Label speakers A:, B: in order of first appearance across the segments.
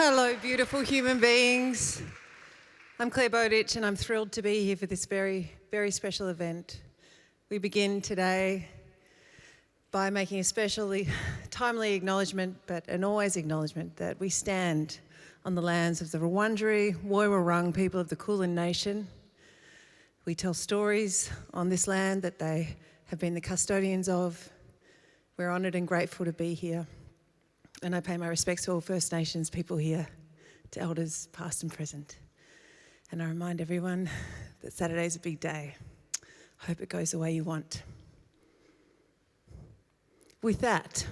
A: Hello, beautiful human beings. I'm Clare Bowditch and I'm thrilled to be here for this very, very special event. We begin today by making a specially timely acknowledgement, but an always acknowledgement, that we stand on the lands of the Wurundjeri Woiwurrung people of the Kulin Nation. We tell stories on this land that they have been the custodians of. We're honoured and grateful to be here. And I pay my respects to all First Nations people here, to elders past and present. And I remind everyone that Saturday's a big day. Hope it goes the way you want. With that,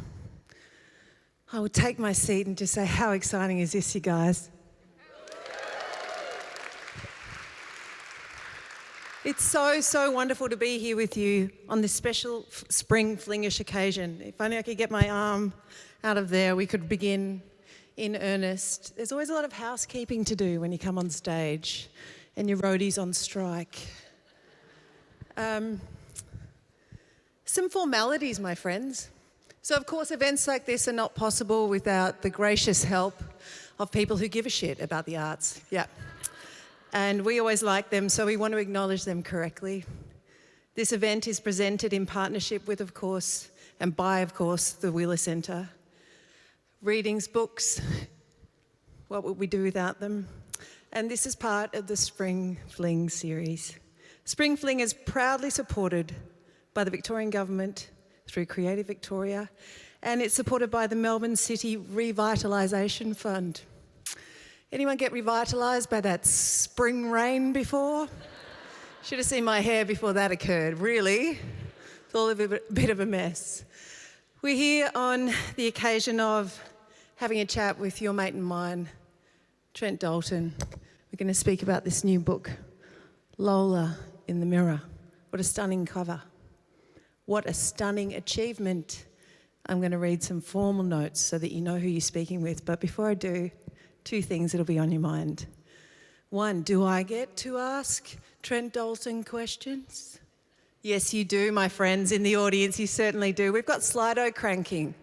A: I will take my seat and just say, how exciting is this, you guys? It's so wonderful to be here with you on this special spring flingish occasion. If only I could get my arm out of there, we could begin in earnest. There's always a lot of housekeeping to do when you come on stage and your roadie's on strike. Some formalities, my friends. So of course events like this are not possible without the gracious help of people who give a shit about the arts. Yeah. And we always like them, so we want to acknowledge them correctly. This event is presented in partnership with, of course, and by, of course, the Wheeler Centre. Readings, books, what would we do without them? And this is part of the Spring Fling series. Spring Fling is proudly supported by the Victorian Government through Creative Victoria, and it's supported by the Melbourne City Revitalisation Fund. Anyone get revitalised by that spring rain before? Should have seen my hair before that occurred, really. It's all a bit of a mess. We're here on the occasion of having a chat with your mate and mine, Trent Dalton. We're going to speak about this new book, Lola in the Mirror. What a stunning cover. What a stunning achievement. I'm going to read some formal notes so that you know who you're speaking with. But before I do, two things that'll be on your mind. One, do I get to ask Trent Dalton questions? Yes, you do, my friends in the audience, you certainly do. We've got Slido cranking.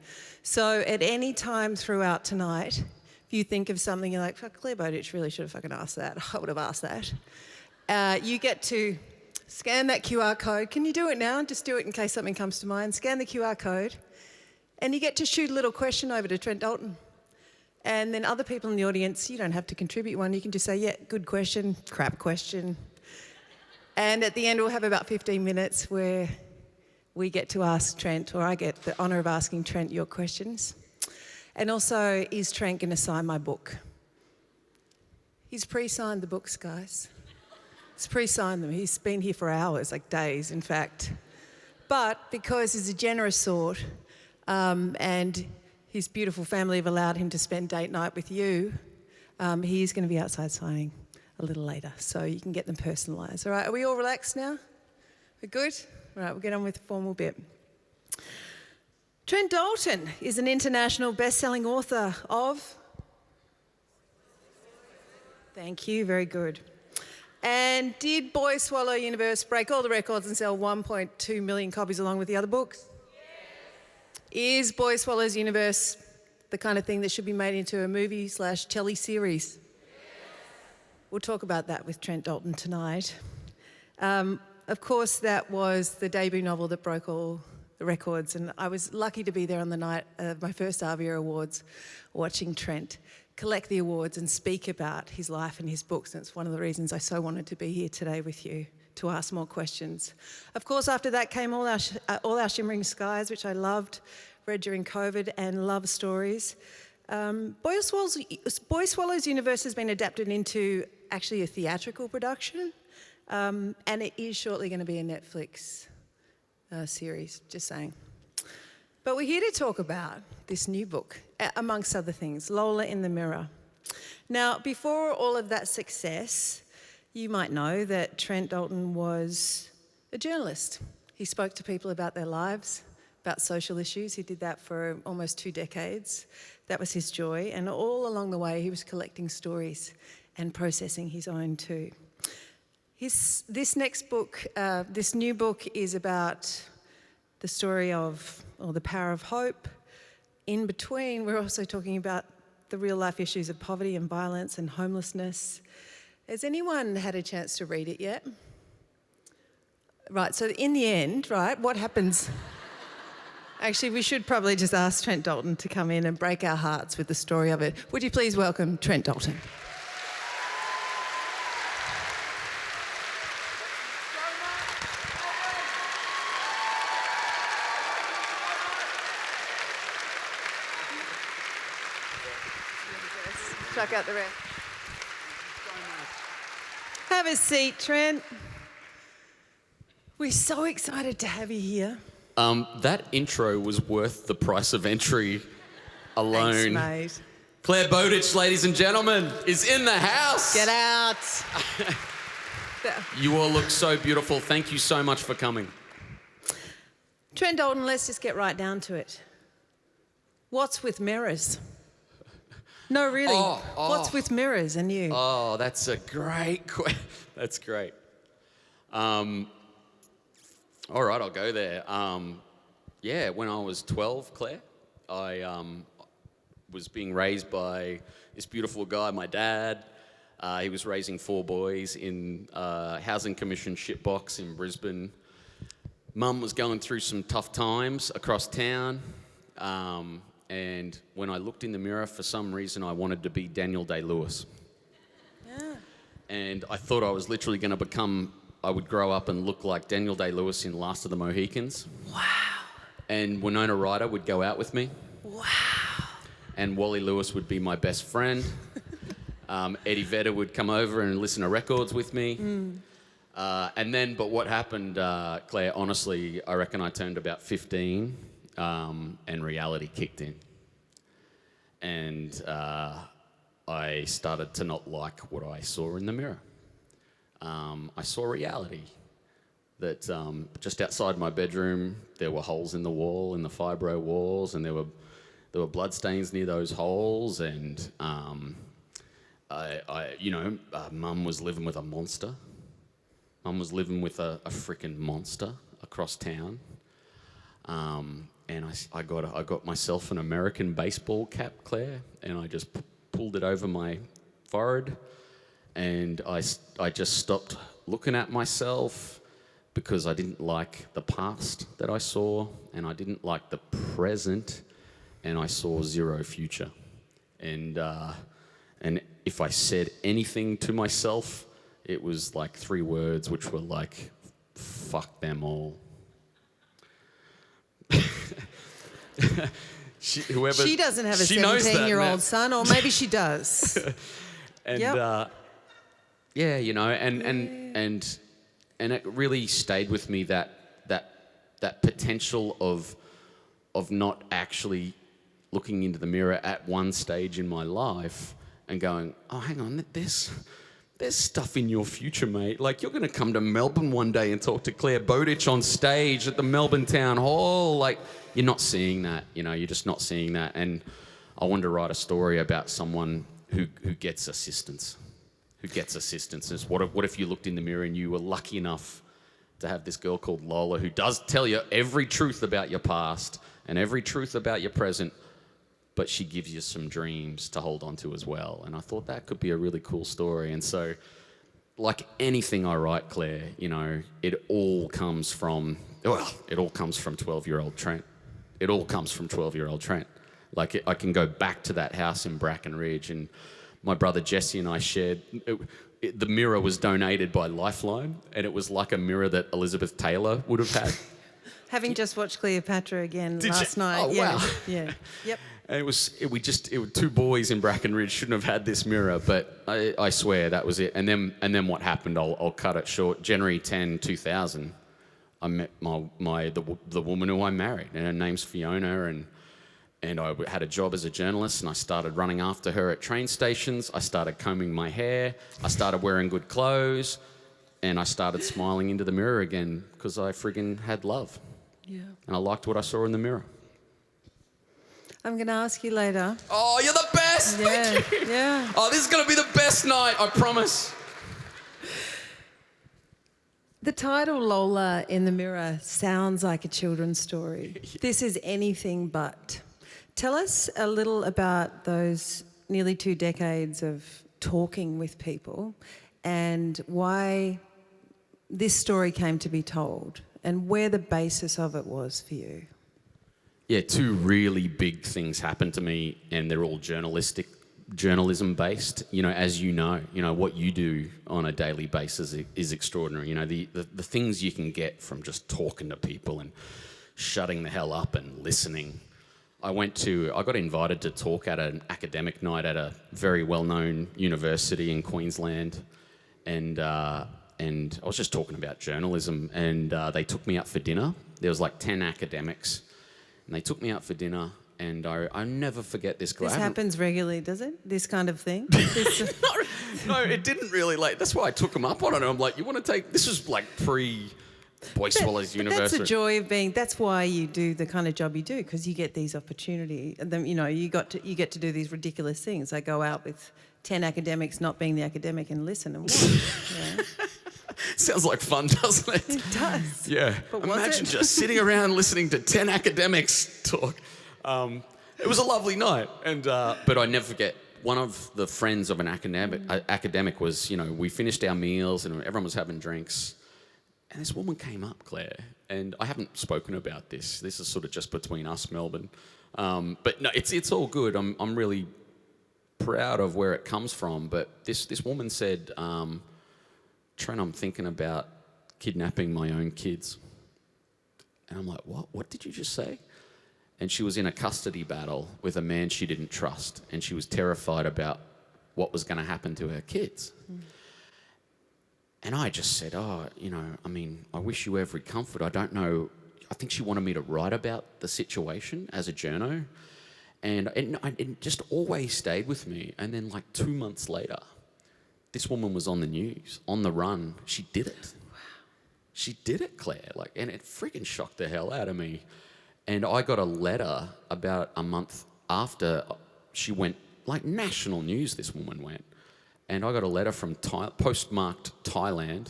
A: So at any time throughout tonight, if you think of something you're like, fuck, Clare Bowditch really should have fucking asked that. I would have asked that. You get to scan that QR code. Can you do it now? Just do it in case something comes to mind. Scan the QR code and you get to shoot a little question over to Trent Dalton. And then other people in the audience, you don't have to contribute one. You can just say, yeah, good question, crap question. And at the end, we'll have about 15 minutes where we get to ask Trent, or I get the honour of asking Trent your questions. And also, is Trent going to sign my book? He's pre-signed the books, guys. He's pre-signed them. He's been here for hours, like days, in fact. But because he's a generous sort, and his beautiful family have allowed him to spend date night with you, he is going to be outside signing a little later, so you can get them personalised. All right, are we all relaxed now? We're good? All right, we'll get on with the formal bit. Trent Dalton is an international best-selling author of... Thank you, very good. And did Boy Swallow Universe break all the records and sell 1.2 million copies along with the other books? Yes. Is Boy Swallows Universe the kind of thing that should be made into a movie/telly series? Yes. We'll talk about that with Trent Dalton tonight. Of course, that was the debut novel that broke all the records, and I was lucky to be there on the night of my first ARVIA Awards, watching Trent collect the awards and speak about his life and his books, and it's one of the reasons I so wanted to be here today with you, to ask more questions. Of course, after that came All Our Shimmering Skies, which I loved, read during COVID, and love stories. Boy Swallows Universe has been adapted into actually a theatrical production, and it is shortly going to be a Netflix series, just saying. But we're here to talk about this new book, amongst other things, Lola in the Mirror. Now, before all of that success, you might know that Trent Dalton was a journalist. He spoke to people about their lives, about social issues. He did that for almost 2 decades. That was his joy. And all along the way, he was collecting stories and processing his own too. This next book, this new book, is about the story of, or the power of hope. In between, we're also talking about the real life issues of poverty and violence and homelessness. Has anyone had a chance to read it yet? Right, so in the end, right, what happens? Actually, we should probably just ask Trent Dalton to come in and break our hearts with the story of it. Would you please welcome Trent Dalton? Chuck out the rest. Have a seat, Trent. We're so excited to have you here.
B: That intro was worth the price of entry alone.
A: Thanks, mate.
B: Clare Bowditch, ladies and gentlemen, is in the house.
A: Get out.
B: You all look so beautiful. Thank you so much for coming.
A: Trent Dalton, let's just get right down to it. What's with mirrors? No, really. What's with mirrors and you?
B: Oh, that's a great question. That's great. All right, I'll go there. Yeah, when I was 12, Claire, I was being raised by this beautiful guy, my dad. He was raising 4 boys in Housing Commission shitbox in Brisbane. Mum was going through some tough times across town. And when I looked in the mirror, for some reason, I wanted to be Daniel Day-Lewis.
A: Yeah.
B: And I thought I was literally going to I would grow up and look like Daniel Day-Lewis in Last of the Mohicans.
A: Wow.
B: And Winona Ryder would go out with me.
A: Wow.
B: And Wally Lewis would be my best friend. Eddie Vedder would come over and listen to records with me. But what happened, Claire, honestly, I reckon I turned about 15 and reality kicked in. And I started to not like what I saw in the mirror. I saw reality, that just outside my bedroom there were holes in the wall, in the fibro walls, and there were bloodstains near those holes, and Mum was living with a monster. Mum was living with a freaking monster across town, and I got myself an American baseball cap, Claire, and I just pulled it over my forehead. And I just stopped looking at myself because I didn't like the past that I saw, and I didn't like the present, and I saw zero future. And if I said anything to myself, it was like 3 words, which were like, fuck them all. She
A: doesn't have a 17-year-old son, or maybe she does.
B: And yeah, you know, and it really stayed with me, that potential of not actually looking into the mirror at one stage in my life and going, oh, hang on, there's stuff in your future, mate. Like, you're going to come to Melbourne one day and talk to Clare Bowditch on stage at the Melbourne Town Hall. Like, you're not seeing that, you know, you're just not seeing that. And I wanted to write a story about someone who gets assistance. Is what if you looked in the mirror and you were lucky enough to have this girl called Lola who does tell you every truth about your past and every truth about your present, but she gives you some dreams to hold on to as well. And I thought that could be a really cool story. And so, like anything I write, Claire, you know, it all comes from 12-year-old Trent. It all comes from 12-year-old Trent. Like, I can go back to that house in Bracken Ridge, and my brother Jesse and I shared... the mirror was donated by Lifeline, and it was like a mirror that Elizabeth Taylor would have had.
A: Having just watched Cleopatra again last night.
B: Oh,
A: yeah.
B: wow.
A: Yeah. Yep.
B: And it was 2 boys in Bracken Ridge shouldn't have had this mirror, but I swear that was it. And then what happened? I'll cut it short. January 10, 2000, I met the woman who I married, and her name's Fiona, and I had a job as a journalist, and I started running after her at train stations. I started combing my hair. I started wearing good clothes, and I started smiling into the mirror again because I friggin' had love.
A: Yeah.
B: And I liked what I saw in the mirror.
A: I'm going to ask you later.
B: Oh, you're the best!
A: Yeah.
B: Thank you!
A: Yeah.
B: Oh, this is going to be the best night, I promise.
A: The title Lola in the Mirror sounds like a children's story. This is anything but. Tell us a little about those nearly 2 decades of talking with people and why this story came to be told and where the basis of it was for you.
B: Yeah, 2 really big things happened to me, and they're all journalism based. You know, as you know, what you do on a daily basis is extraordinary. You know, the things you can get from just talking to people and shutting the hell up and listening. I got invited to talk at an academic night at a very well-known university in Queensland, and I was just talking about journalism, and they took me out for dinner. There was like 10 academics, and they took me out for dinner, and I never forget this guy.
A: This happens regularly, does it? This kind of thing?
B: No, it didn't really. Like, that's why I took them up on it. I'm like, you want to take... This was like Boy Swallows University.
A: That's the joy of being. That's why you do the kind of job you do, because you get these opportunities. And then you get to do these ridiculous things. I go out with 10 academics, not being the academic, and listen and watch. Yeah.
B: Sounds like fun, doesn't it?
A: It does.
B: Yeah.
A: But
B: imagine just sitting around listening to 10 academics talk. It was a lovely night, but I never forget. One of the friends of an academic was, we finished our meals and everyone was having drinks. And this woman came up, Claire, and I haven't spoken about this. This is sort of just between us, Melbourne. But no, it's all good. I'm really proud of where it comes from. But this woman said, Trent, I'm thinking about kidnapping my own kids. And I'm like, what? What did you just say? And she was in a custody battle with a man she didn't trust, and she was terrified about what was going to happen to her kids. Mm. And I just said, I wish you every comfort. I don't know. I think she wanted me to write about the situation as a journo. And it just always stayed with me. And then like 2 months later, this woman was on the news, on the run. She did it. Wow. She did it, Claire. And it freaking shocked the hell out of me. And I got a letter about a month after she went, like national news, this woman went. And I got a letter from postmarked Thailand,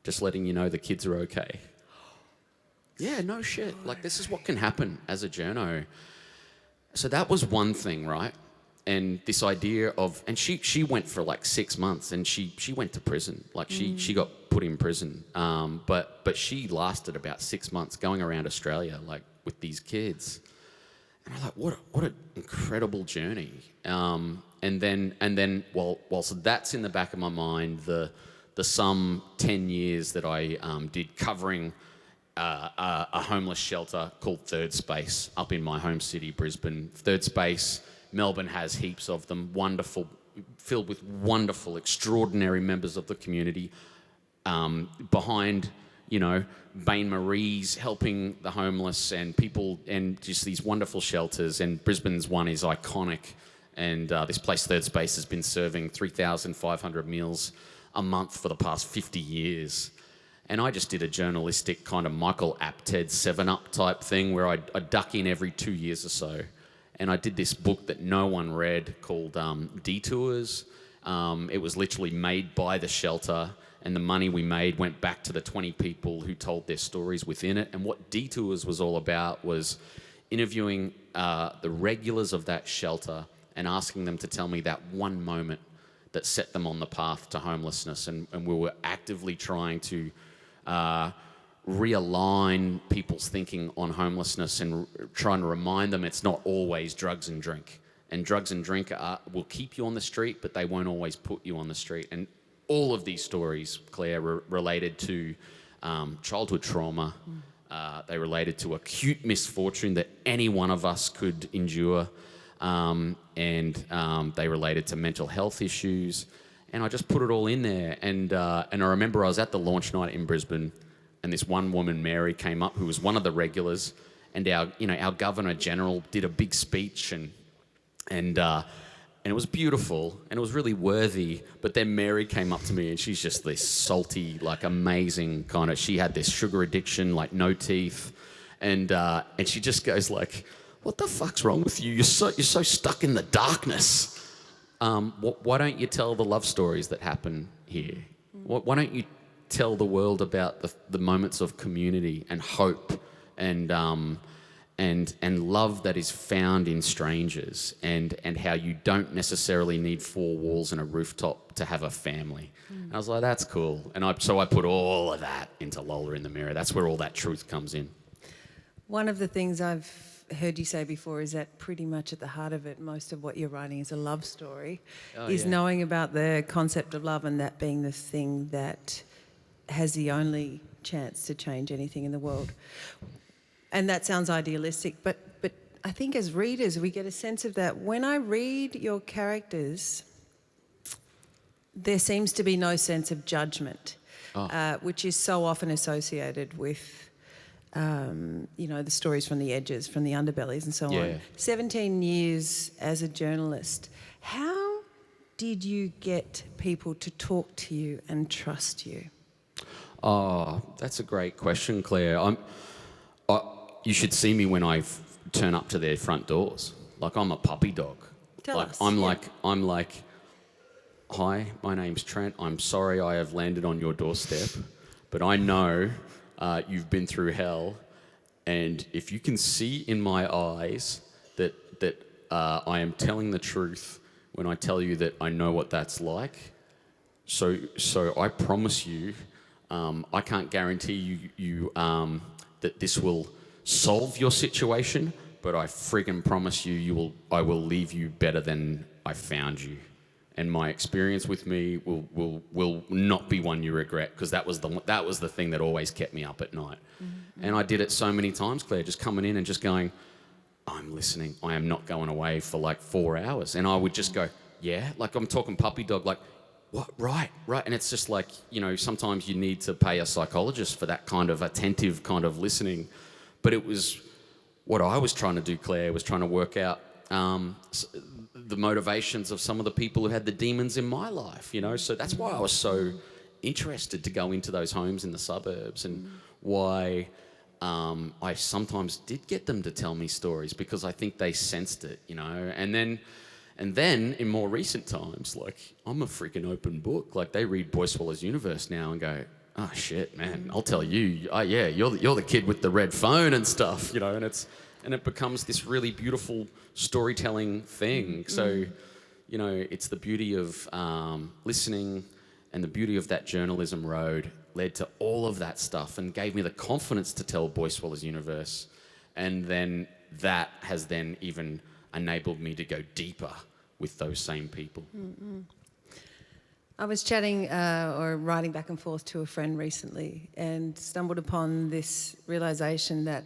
B: just letting you know the kids are okay. Yeah, no shit. Like, this is what can happen as a journo. So that was one thing, right? And this idea of... And she went for like 6 months, and she went to prison. Like, she got put in prison. But she lasted about 6 months going around Australia, like, with these kids. And I'm like, what an incredible journey. And then whilst that's in the back of my mind, the some 10 years that I did covering a homeless shelter called Third Space up in my home city, Brisbane. Third Space, Melbourne has heaps of them, wonderful, filled with wonderful, extraordinary members of the community. Behind, Bain Marie's helping the homeless and people, and just these wonderful shelters. And Brisbane's one is iconic. And this place, Third Space, has been serving 3,500 meals a month for the past 50 years. And I just did a journalistic kind of Michael Apted 7-Up type thing where I'd duck in every 2 years or so. And I did this book that no one read called Detours. It was literally made by the shelter, and the money we made went back to the 20 people who told their stories within it. And what Detours was all about was interviewing the regulars of that shelter and asking them to tell me that one moment that set them on the path to homelessness. And we were actively trying to realign people's thinking on homelessness and trying to remind them it's not always drugs and drink. And drugs and drink will keep you on the street, but they won't always put you on the street. And all of these stories, Claire, were related to childhood trauma. They related to acute misfortune that any one of us could endure. And they related to mental health issues. And I just put it all in there. And I remember I was at the launch night in Brisbane, and this one woman, Mary, came up, who was one of the regulars, and our Governor General did a big speech, and it was beautiful, and it was really worthy. But then Mary came up to me, and she's just this salty, like amazing kind of... She had this sugar addiction, like no teeth, and she just goes like, "What the fuck's wrong with you? You're so stuck in the darkness. Why don't you tell the love stories that happen here? Why don't you tell the world about the moments of community and hope and and love that is found in strangers, and how you don't necessarily need four walls and a rooftop to have a family. And I was like, that's cool. And so I put all of that into Lola in the Mirror. That's where all that truth comes in.
A: One of the things I've heard you say before is that pretty much at the heart of it, most of what you're writing is a love story, knowing about the concept of love, and that being the thing that has the only chance to change anything in the world. And that sounds idealistic, but I think as readers we get a sense of that. When I read your characters, there seems to be no sense of judgment, which is so often associated with, the stories from the edges, from the underbellies and so on. 17 years as a journalist, how did you get people to talk to you and trust you?
B: Oh, that's a great question, Claire. You should see me when I turn up to their front doors. Like, I'm a puppy dog.
A: Tell us.
B: I'm like, hi, my name's Trent. I'm sorry I have landed on your doorstep, but I know you've been through hell, and if you can see in my eyes that I am telling the truth when I tell you that I know what that's like, so I promise you, I can't guarantee you that this will solve your situation, but I friggin' promise you, I will leave you better than I found you. And my experience with me will not be one you regret, because that was the thing that always kept me up at night. Mm-hmm. And I did it so many times, Claire, just coming in and just going, I'm listening. I am not going away for like 4 hours. And I would just go, yeah, like I'm talking puppy dog, like, what? Right. And it's just like, sometimes you need to pay a psychologist for that kind of attentive kind of listening. But it was what I was trying to do, Claire, was trying to work out the motivations of some of the people who had the demons in my life, So that's why I was so interested to go into those homes in the suburbs, and why I sometimes did get them to tell me stories, because I think they sensed it, And then in more recent times, like, I'm a freaking open book. Like, they read Boy Swallows Universe now and go, oh shit, man, I'll tell you, you're the kid with the red phone and stuff, and it becomes this really beautiful storytelling thing. So, it's the beauty of listening, and the beauty of that journalism road led to all of that stuff and gave me the confidence to tell Boy Swallows Universe. And then that has then even enabled me to go deeper with those same people.
A: Mm-hmm. I was chatting or writing back and forth to a friend recently, and stumbled upon this realisation that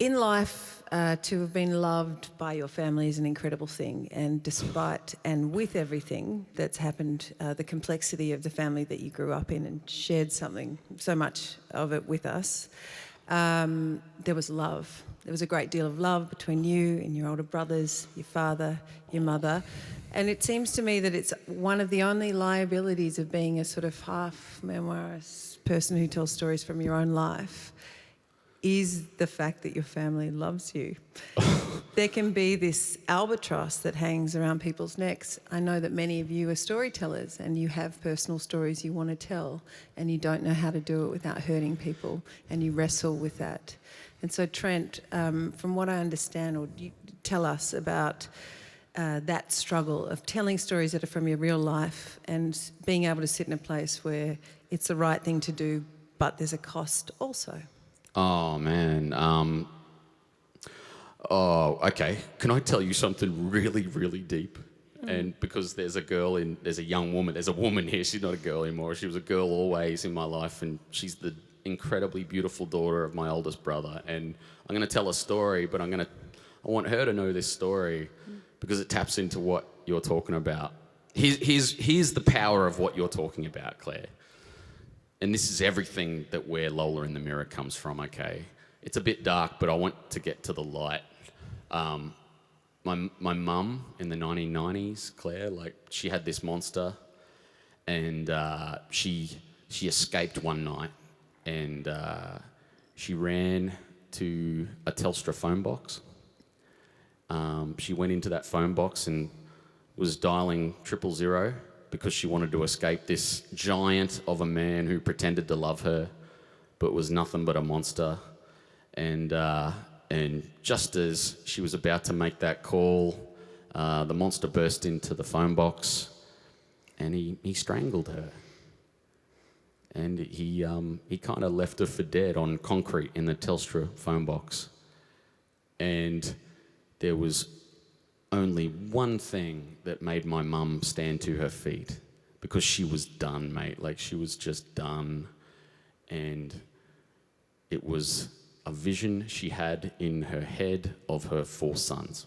A: in life, to have been loved by your family is an incredible thing. And despite and with everything that's happened, the complexity of the family that you grew up in and shared so much of it with us, there was love. There was a great deal of love between you and your older brothers, your father, your mother. And it seems to me that it's one of the only liabilities of being a sort of half memoirist person who tells stories from your own life is the fact that your family loves you. There can be this albatross that hangs around people's necks. I know that many of you are storytellers, and you have personal stories you want to tell, and you don't know how to do it without hurting people, and you wrestle with that. And so, Trent, from what I understand, or you tell us about that struggle of telling stories that are from your real life and being able to sit in a place where it's the right thing to do, but there's a cost also.
B: Oh, man. Okay. Can I tell you something really, really deep? And because there's a young woman, there's a woman here, she's not a girl anymore. She was a girl always in my life, and she's the incredibly beautiful daughter of my oldest brother. And I'm going to tell a story, but I want her to know this story because it taps into what you're talking about. Here's the power of what you're talking about, Claire. And this is everything that where Lola in the Mirror comes from, okay? It's a bit dark, but I want to get to the light. My mum in the 1990s, Claire, like, she had this monster, and she escaped one night, and she ran to a Telstra phone box. She went into that phone box and was dialing 000 because she wanted to escape this giant of a man who pretended to love her but was nothing but a monster. And and just as she was about to make that call, the monster burst into the phone box, and he strangled her. And he kind of left her for dead on concrete in the Telstra phone box. And there was only one thing that made my mum stand to her feet, because she was done, mate. Like, she was just done. And it was a vision she had in her head of her 4 sons.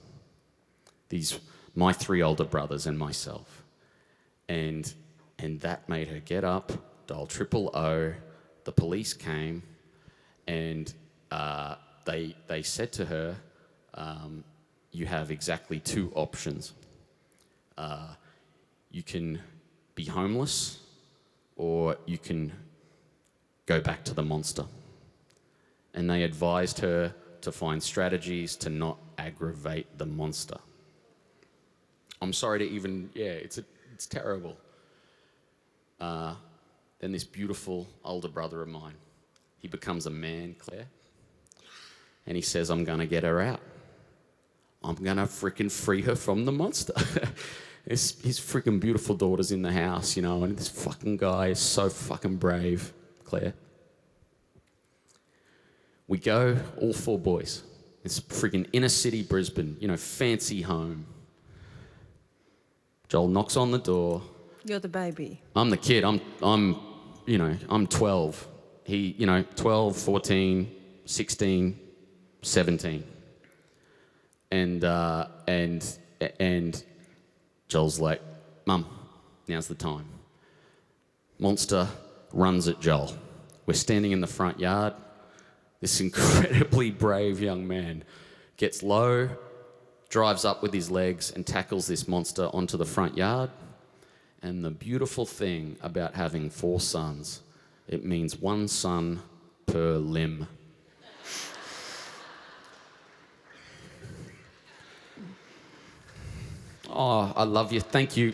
B: My 3 older brothers and myself. And that made her get up, dial 000. The police came, and they said to her, you have exactly 2 options. You can be homeless, or you can go back to the monster. And they advised her to find strategies to not aggravate the monster. I'm sorry to even, it's terrible. Then this beautiful older brother of mine, he becomes a man, Claire, and he says, I'm gonna get her out. I'm gonna freaking free her from the monster. His freaking beautiful daughter's in the house, you know, and this fucking guy is so fucking brave, Claire. We go, all 4 boys. It's freaking inner city Brisbane, you know, fancy home. Joel knocks on the door.
A: You're the baby.
B: I'm the kid. I'm 12. He, 12, 14, 16, 17. And Joel's like, Mum, now's the time. Monster runs at Joel. We're standing in the front yard. This incredibly brave young man gets low, drives up with his legs and tackles this monster onto the front yard. And the beautiful thing about having 4 sons, it means 1 son per limb. Oh, I love you. Thank you.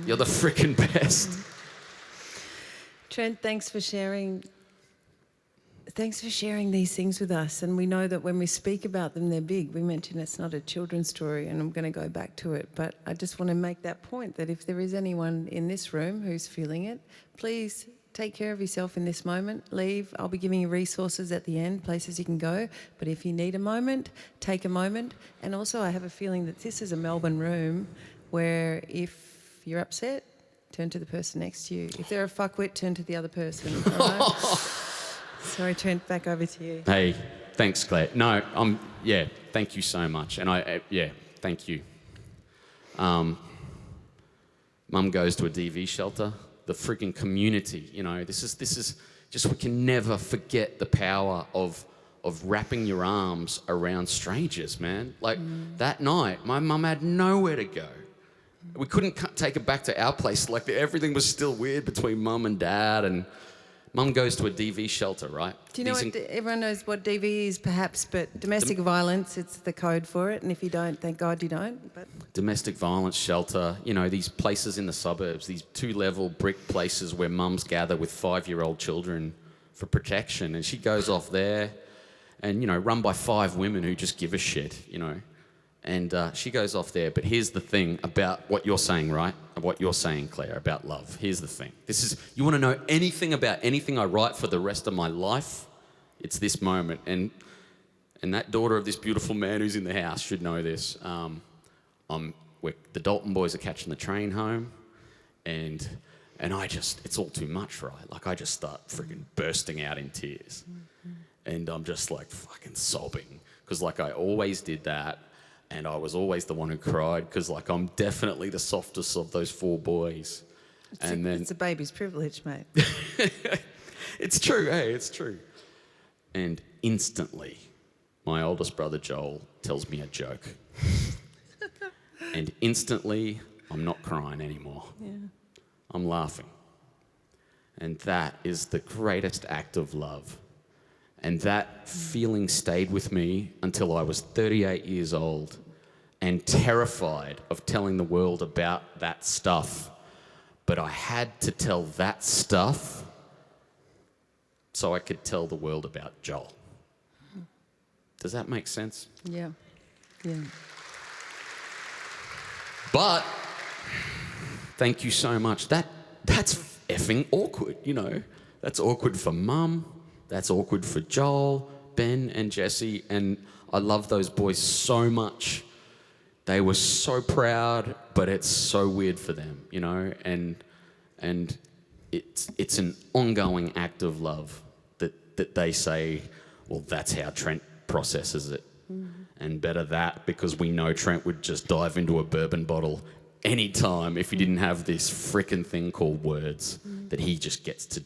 B: You're the freaking best.
A: Trent, thanks for sharing. Thanks for sharing these things with us. And we know that when we speak about them, they're big. We mentioned it's not a children's story, and I'm going to go back to it. But I just want to make that point that if there is anyone in this room who's feeling it, please take care of yourself in this moment. Leave. I'll be giving you resources at the end, places you can go. But if you need a moment, take a moment. And also, I have a feeling that this is a Melbourne room where if you're upset, turn to the person next to you. If they're a fuckwit, turn to the other person. All right? Sorry, Trent, back over to you.
B: Hey, thanks, Claire. No, thank you so much. And thank you. Mum goes to a DV shelter. The freaking community, this is just, we can never forget the power of wrapping your arms around strangers, man. Like, that night, my mum had nowhere to go. We couldn't take her back to our place. Like, everything was still weird between Mum and Dad, and Mum goes to a DV shelter, right?
A: Do you know everyone knows what DV is, perhaps, but domestic violence, it's the code for it. And if you don't, thank God you don't. But
B: domestic violence shelter, these places in the suburbs, these 2-level brick places where mums gather with 5-year-old children for protection. And she goes off there and, run by 5 women who just give a shit, And she goes off there. But here's the thing about what you're saying, right? What you're saying, Claire, about love. Here's the thing. You want to know anything about anything I write for the rest of my life? It's this moment. And that daughter of this beautiful man who's in the house should know this. The Dalton boys are catching the train home. And it's all too much, right? Like, I just start freaking bursting out in tears. And I'm just like fucking sobbing. Because like I always did that. And I was always the one who cried because, I'm definitely the softest of those 4 boys. It's
A: a baby's privilege, mate.
B: It's true, hey, it's true. And instantly, my oldest brother Joel tells me a joke. And instantly, I'm not crying anymore.
A: Yeah.
B: I'm laughing. And that is the greatest act of love. And that feeling stayed with me until I was 38 years old and terrified of telling the world about that stuff. But I had to tell that stuff so I could tell the world about Joel. Does that make sense?
A: Yeah. Yeah.
B: But thank you so much. That's effing awkward, you know. That's awkward for Mum. That's awkward for Joel, Ben, and Jesse. And I love those boys so much. They were so proud, but it's so weird for them, you know. And it's an ongoing act of love that they say, well, that's how Trent processes it. And better that, because we know Trent would just dive into a bourbon bottle anytime if he didn't have this frickin' thing called words that he just gets to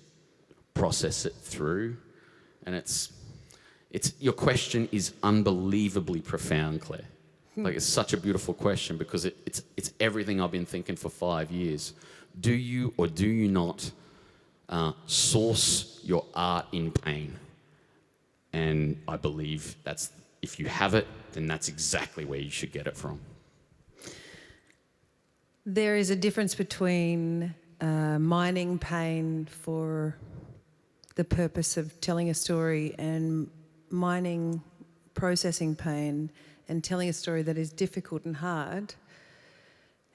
B: process it through. And it's your question is unbelievably profound, Claire. Like, it's such a beautiful question because it's everything I've been thinking for 5 years. Do you or do you not source your art in pain? And I believe that's, if you have it, then that's exactly where you should get it from.
A: There is a difference between mining pain for the purpose of telling a story and processing pain and telling a story that is difficult and hard,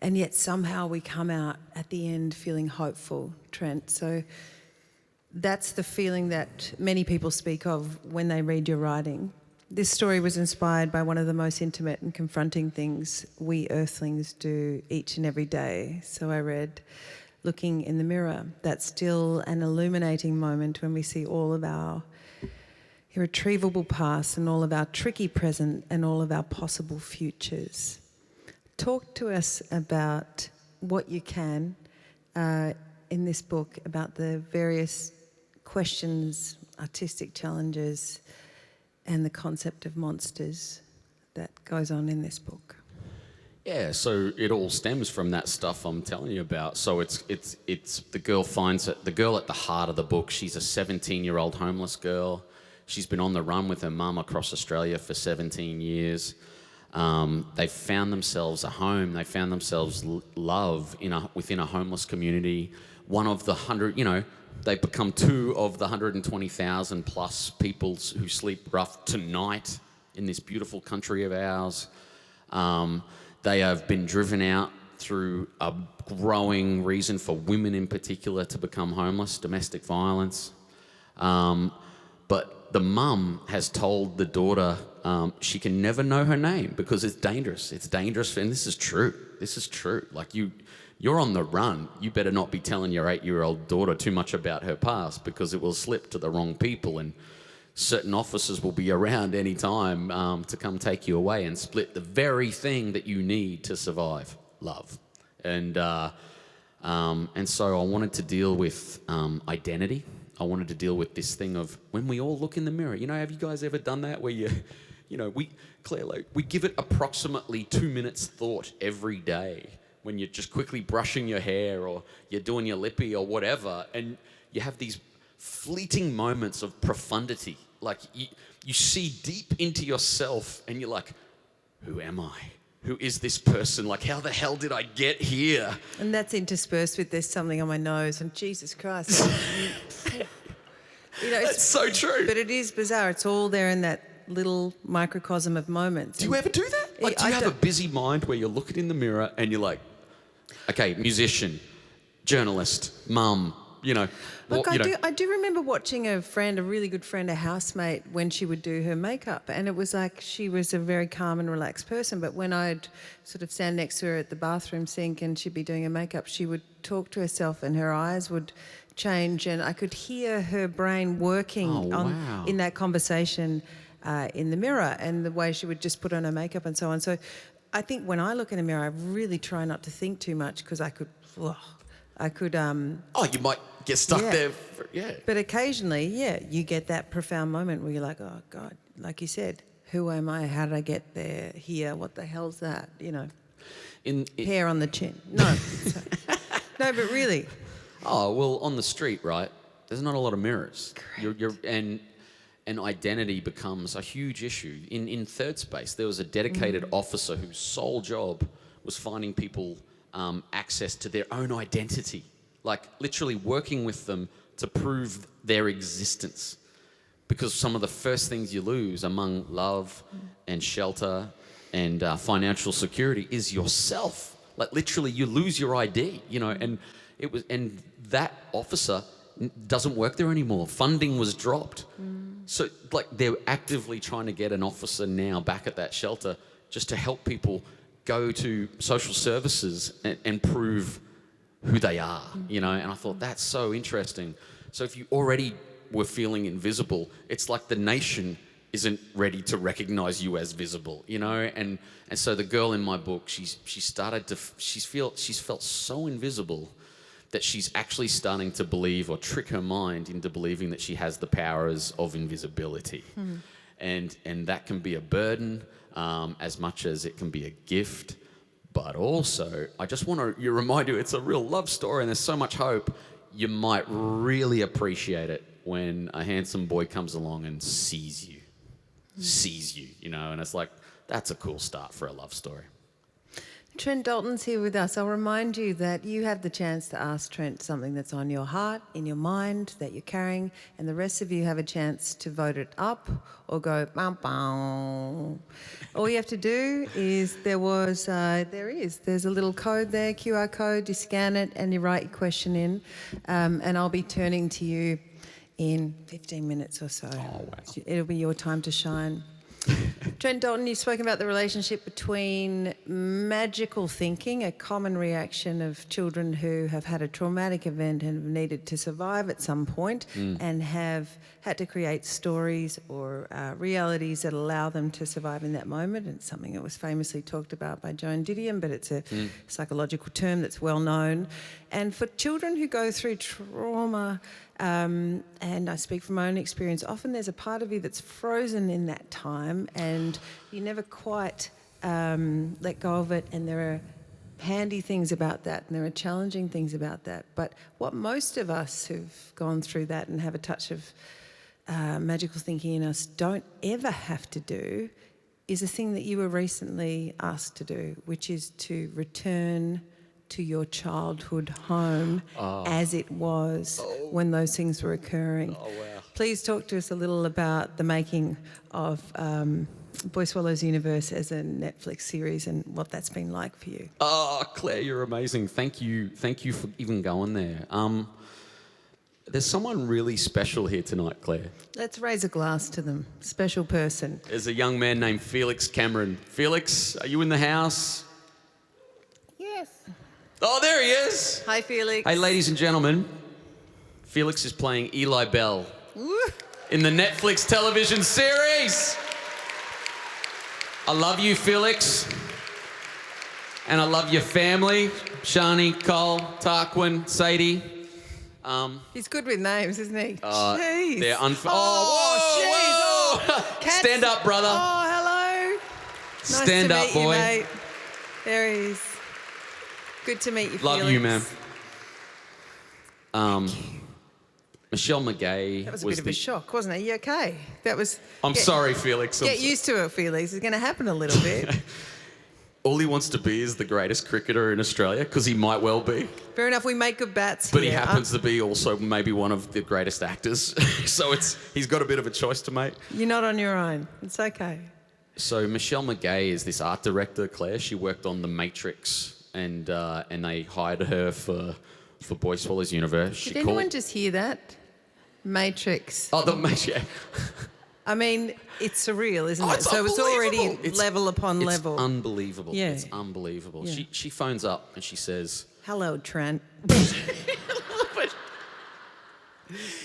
A: and yet somehow we come out at the end feeling hopeful, Trent. So that's the feeling that many people speak of when they read your writing. This story was inspired by one of the most intimate and confronting things we earthlings do each and every day. So I read, looking in the mirror, that's still an illuminating moment when we see all of our irretrievable past and all of our tricky present and all of our possible futures. Talk to us about what you can in this book about the various questions, artistic challenges, and the concept of monsters that goes on in this book.
B: Yeah, so it all stems from that stuff I'm telling you about. So it's the girl finds it. The girl at the heart of the book, she's a 17-year-old homeless girl. She's been on the run with her mum across Australia for 17 years. They found themselves a home. They found themselves love within a homeless community. One of the 100, you know, they've become 2 of the 120,000 plus people who sleep rough tonight in this beautiful country of ours. They have been driven out through a growing reason for women in particular to become homeless, domestic violence. But the mum has told the daughter she can never know her name because it's dangerous. It's dangerous, and this is true. This is true. Like, you're on the run. You better not be telling your 8-year-old daughter too much about her past because it will slip to the wrong people, and certain officers will be around any time to come take you away and split the very thing that you need to survive, love. And so I wanted to deal with identity. I wanted to deal with this thing of when we all look in the mirror. You know, have you guys ever done that where Claire, like, we give it approximately 2 minutes thought every day when you're just quickly brushing your hair or you're doing your lippy or whatever, and you have these fleeting moments of profundity. Like, you see deep into yourself and you're like, who am I? Who is this person? Like, how the hell did I get here?
A: And that's interspersed with there's something on my nose and Jesus Christ. You know,
B: That's so true.
A: But it is bizarre. It's all there in that little microcosm of moments.
B: Do you ever do that? Like, do you have a busy mind where you're looking in the mirror and you're like, okay, musician, journalist, mum, you know.
A: Look, I do remember watching a really good friend, a housemate, when she would do her makeup, and it was like she was a very calm and relaxed person, but when I'd sort of stand next to her at the bathroom sink and she'd be doing her makeup, she would talk to herself and her eyes would change, and I could hear her brain working in that conversation in the mirror, and the way she would just put on her makeup and so on. So I think when I look in a mirror, I really try not to think too much because I could...
B: you might get stuck there.
A: But occasionally, you get that profound moment where you're like, oh, God, like you said, who am I? How did I get there, here? What the hell's that? You know, hair on the chin. No. No, but really.
B: Oh, well, on the street, right, there's not a lot of mirrors.
A: Correct.
B: And identity becomes a huge issue. In Third Space, there was a dedicated officer whose sole job was finding people access to their own identity, like literally working with them to prove their existence. because some of the first things you lose among love and shelter and financial security is yourself. Like literally, you lose your ID, you know, and that officer doesn't work there anymore. Funding was dropped. So like they're actively trying to get an officer now back at that shelter just to help people go to social services and prove who they are, you know. And I thought that's so interesting. So if you already were feeling invisible, it's like the nation isn't ready to recognize you as visible, you know. And so the girl in my book, she's felt so invisible that she's actually starting to believe or trick her mind into believing that she has the powers of invisibility. And that can be a burden as much as it can be a gift. But also, I just want to remind you, it's a real love story and there's so much hope. You might really appreciate it when a handsome boy comes along and sees you, you know, and it's like, that's a cool start for a love story.
A: Trent Dalton's here with us. I'll remind you that you have the chance to ask Trent something that's on your heart, in your mind, that you're carrying, and the rest of you have a chance to vote it up or go, bum, bum. All you have to do is, there's a little code there, QR code, you scan it and you write your question in, and I'll be turning to you in 15 minutes or so.
B: Oh, wow.
A: It'll be your time to shine. Trent Dalton, you've spoken about the relationship between magical thinking, a common reaction of children who have had a traumatic event and have needed to survive at some point and have had to create stories or realities that allow them to survive in that moment. And it's something that was famously talked about by Joan Didion, but it's a psychological term that's well known. And for children who go through trauma, and I speak from my own experience, often there's a part of you that's frozen in that time and you never quite let go of it, and there are handy things about that and there are challenging things about that. But what most of us who've gone through that and have a touch of magical thinking in us don't ever have to do is a thing that you were recently asked to do, which is to return to your childhood home as it was when those things were occurring.
B: Oh, wow.
A: Please talk to us a little about the making of Boy Swallows Universe as a Netflix series and what that's been like for you.
B: Oh, Claire, you're amazing. Thank you for even going there. There's someone really special here tonight, Claire.
A: Let's raise a glass to them. Special person.
B: There's a young man named Felix Cameron. Felix, are you in the house?
A: Yes.
B: Oh, there he is.
A: Hi, Felix.
B: Hey, ladies and gentlemen, Felix is playing Eli Bell in the Netflix television series. I love you, Felix. And I love your family, Shani, Cole, Tarquin, Sadie.
A: He's good with names, isn't he?
B: Jeez. They're
A: whoa!
B: Stand up, brother.
A: Oh, hello. Nice
B: Stand
A: to
B: up,
A: meet
B: boy.
A: You, mate. There he is. Good to meet you,
B: Love
A: Felix.
B: you, man. Michelle McGay.
A: That was a bit of a shock, wasn't it? You okay?
B: I'm sorry, Felix.
A: Get used to it, Felix. It's going to happen a little bit.
B: All he wants to be is the greatest cricketer in Australia, because he might well be.
A: Fair enough, we make good bats
B: But
A: here.
B: he happens to be also maybe one of the greatest actors. So he's got a bit of a choice to make.
A: You're not on your own. It's okay.
B: So Michelle McGay is this art director, Claire. She worked on The Matrix, and they hired her for Boy Swallows Universe.
A: Did anyone just hear that? Matrix.
B: Oh, The Matrix.
A: I mean, it's surreal, isn't it?
B: It's
A: So it's already
B: unbelievable.
A: level upon level.
B: It's unbelievable.
A: Yeah.
B: It's unbelievable.
A: Yeah.
B: She phones up and she says...
A: Hello, Trent.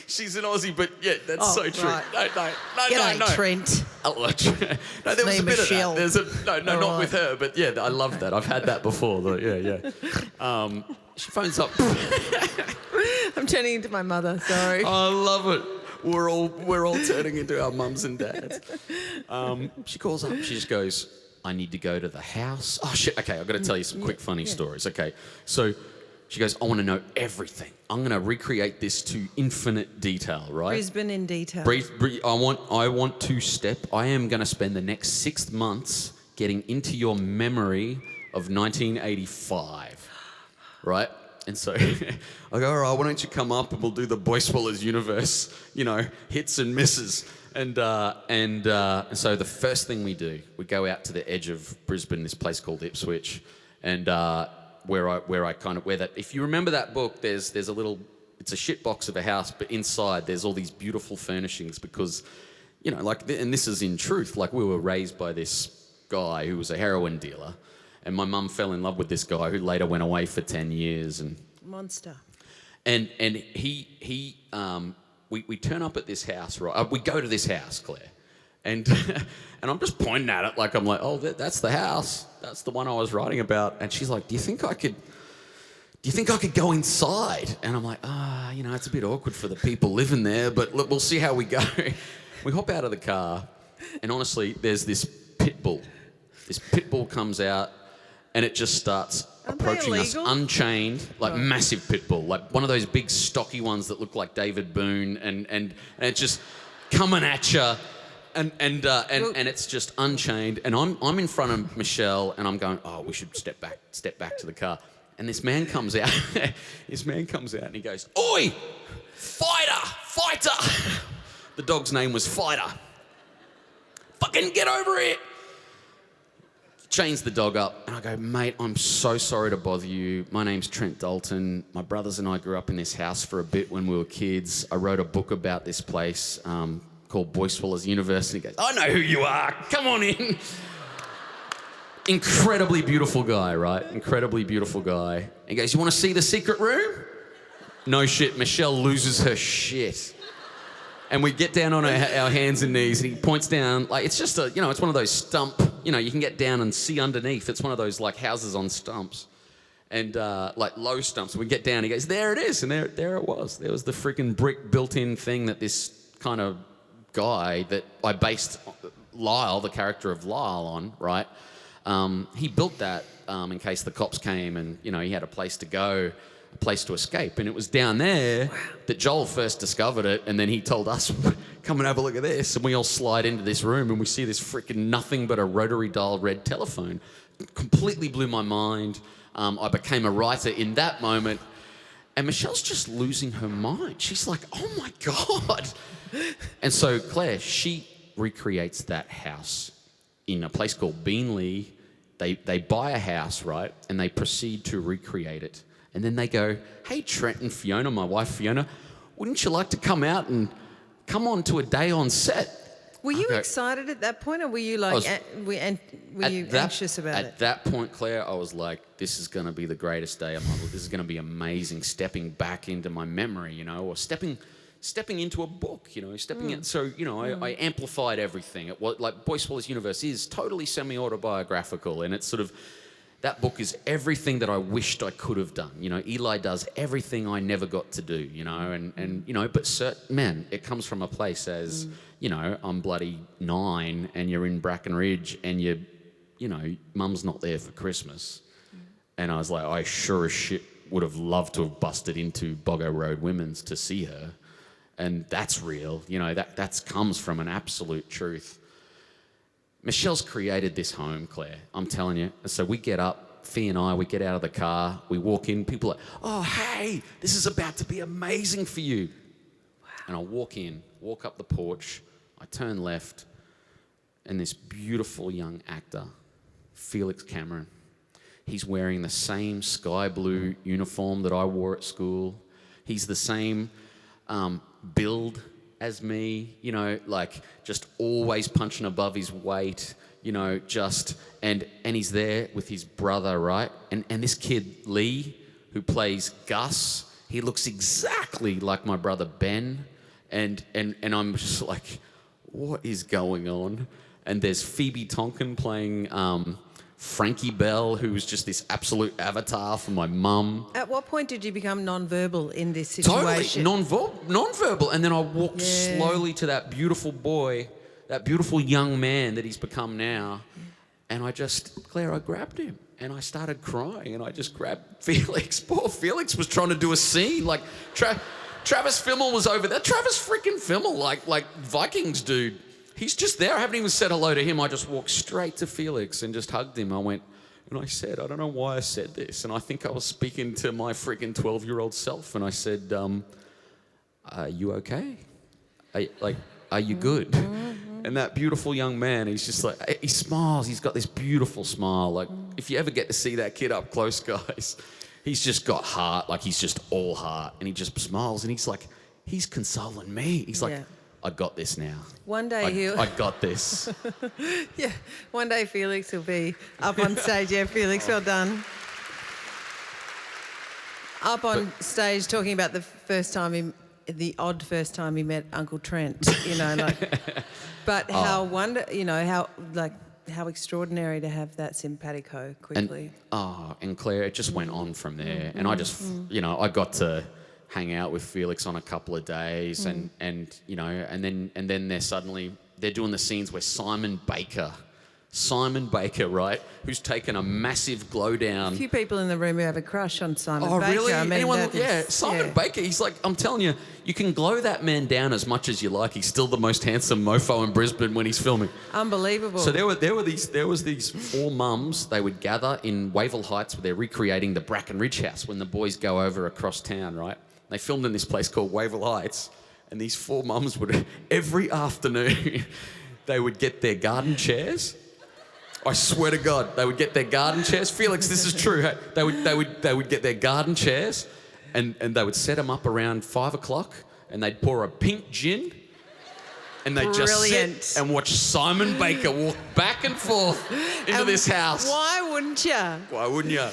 B: She's an Aussie, but yeah, that's so true.
A: Right.
B: No.
A: G'day, Trent.
B: Hello, Trent. No, there was
A: Me,
B: a bit
A: Michelle.
B: of that. No,
A: All
B: not
A: right.
B: with her, but yeah, I love that. I've had that before. Yeah. She phones up.
A: I'm turning into my mother, sorry.
B: I love it. We're all turning into our mums and dads. She calls up. She just goes, I need to go to the house. Oh, shit. Okay, I've got to tell you some quick funny stories. Okay, so she goes, I want to know everything. I'm going to recreate this to infinite detail, right?
A: Brisbane in detail.
B: I want to step. I am going to spend the next 6 months getting into your memory of 1985, right? And so I go, all right, why don't you come up and we'll do the Boy Swallows universe, hits and misses. And so the first thing we do, we go out to the edge of Brisbane, this place called Ipswich, and where that. If you remember that book, there's a little. It's a shit box of a house, but inside there's all these beautiful furnishings because, and this is in truth, like we were raised by this guy who was a heroin dealer, and my mum fell in love with this guy who later went away for 10 years and
A: monster.
B: And we turn up at this house, right? We go to this house, Claire, and and I'm just pointing at it like I'm like, oh, that's the house, that's the one I was writing about, and she's like, do you think I could go inside? And I'm like, it's a bit awkward for the people living there, but look, we'll see how we go. We hop out of the car, and honestly, there's this pit bull. This pit bull comes out, and it just starts approaching us unchained, like massive pit bull, like one of those big stocky ones that look like David Boone, and it's just coming at you, and it's just unchained, and I'm in front of Michelle, and I'm going, oh, we should step back to the car. And this man comes out. And he goes, oi, fighter. The dog's name was Fighter. Fucking get over here. Chains the dog up. And I go, mate, I'm so sorry to bother you. My name's Trent Dalton. My brothers and I grew up in this house for a bit when we were kids. I wrote a book about this place called Boy Swallows University. He goes, I know who you are. Come on in. Incredibly beautiful guy, right? Incredibly beautiful guy. He goes, you want to see the secret room? No shit. Michelle loses her shit. And we get down on our hands and knees, and he points down, like, it's just it's one of those stump, you can get down and see underneath. It's one of those, like, houses on stumps. And, like, low stumps. We get down, he goes, there it is. And there it was. There was the freaking brick built-in thing that this kind of guy that I based Lyle, the character of Lyle, on, right? He built that in case the cops came and, he had a place to go, a place to escape. And it was down there that Joel first discovered it, and then he told us, come and have a look at this. And we all slide into this room and we see this freaking nothing but a rotary dial red telephone. Completely blew my mind. I became a writer in that moment. And Michelle's just losing her mind. She's like, oh my God. And so Claire, she recreates that house in a place called Beanley. They buy a house, right? And they proceed to recreate it. And then they go, hey, Trent and Fiona, my wife Fiona, wouldn't you like to come out and come on to a day on set?
A: Were you excited at that point, or were you like, anxious about it?
B: At that point, Claire, I was like, this is going to be the greatest day of my life. This is going to be amazing, stepping back into my memory, or stepping into a book, stepping in. So, I amplified everything. It was like Boy Swallows Universe is totally semi-autobiographical, and it's sort of, that book is everything that I wished I could have done. Eli does everything I never got to do, but man, it comes from a place as, I'm bloody 9 and you're in Bracken Ridge and mum's not there for Christmas. And I was like, I sure as shit would have loved to have busted into Boggo Road Women's to see her. And that's real, that comes from an absolute truth. Michelle's created this home, Claire, I'm telling you. And so we get up, Fee and I, we get out of the car, we walk in, people are like, oh, hey, this is about to be amazing for you. Wow. And I walk up the porch, I turn left, and this beautiful young actor, Felix Cameron, he's wearing the same sky blue uniform that I wore at school. He's the same build as me, like just always punching above his weight, and he's there with his brother, right? And this kid, Lee, who plays Gus, he looks exactly like my brother Ben. And I'm just like, what is going on? And there's Phoebe Tonkin playing Frankie Bell, who was just this absolute avatar for my mum.
A: At what point did you become non-verbal in this situation?
B: Totally, non-verbal. And then I walked slowly to that beautiful boy, that beautiful young man that he's become now. And I grabbed him and I started crying and I just grabbed Felix. Poor Felix was trying to do a scene. Like, Travis Fimmel was over there. Travis freaking Fimmel, like Vikings dude. He's just there. I haven't even said hello to him. I just walked straight to Felix and just hugged him. I went, And I said, I don't know why I said this. And I think I was speaking to my freaking 12-year-old self. And I said, are you okay? Are you good? And that beautiful young man, he's just like, he smiles. He's got this beautiful smile. Like, if you ever get to see that kid up close, guys, he's just got heart. Like, he's just all heart. And he just smiles. And he's like, he's consoling me. He's like, I got this now.
A: One day
B: I got this.
A: Yeah, one day Felix will be up on stage. Yeah, Felix, well done. Up on stage talking about the odd first time he met Uncle Trent, but how extraordinary to have that simpatico quickly.
B: And Claire, it just went on from there. And I just, I got to hang out with Felix on a couple of days and then they're doing the scenes where Simon Baker, right, who's taken a massive glow down.
A: A few people in the room who have a crush on Simon Baker.
B: Oh, really?
A: I mean,
B: Simon Baker, he's like, I'm telling you, you can glow that man down as much as you like. He's still the most handsome mofo in Brisbane when he's filming.
A: Unbelievable.
B: So there was these four mums. They would gather in Wavell Heights where they're recreating the Bracken Ridge House when the boys go over across town, right? They filmed in this place called Wavell Heights, and these four mums would, every afternoon, they would get their garden chairs. I swear to God, they would get their garden chairs. Felix, this is true. Hey? They would get their garden chairs, and they would set them up around 5 o'clock, and they'd pour a pink gin, and they'd just sit and watch Simon Baker walk back and forth into this house.
A: Why wouldn't you?
B: Why wouldn't you?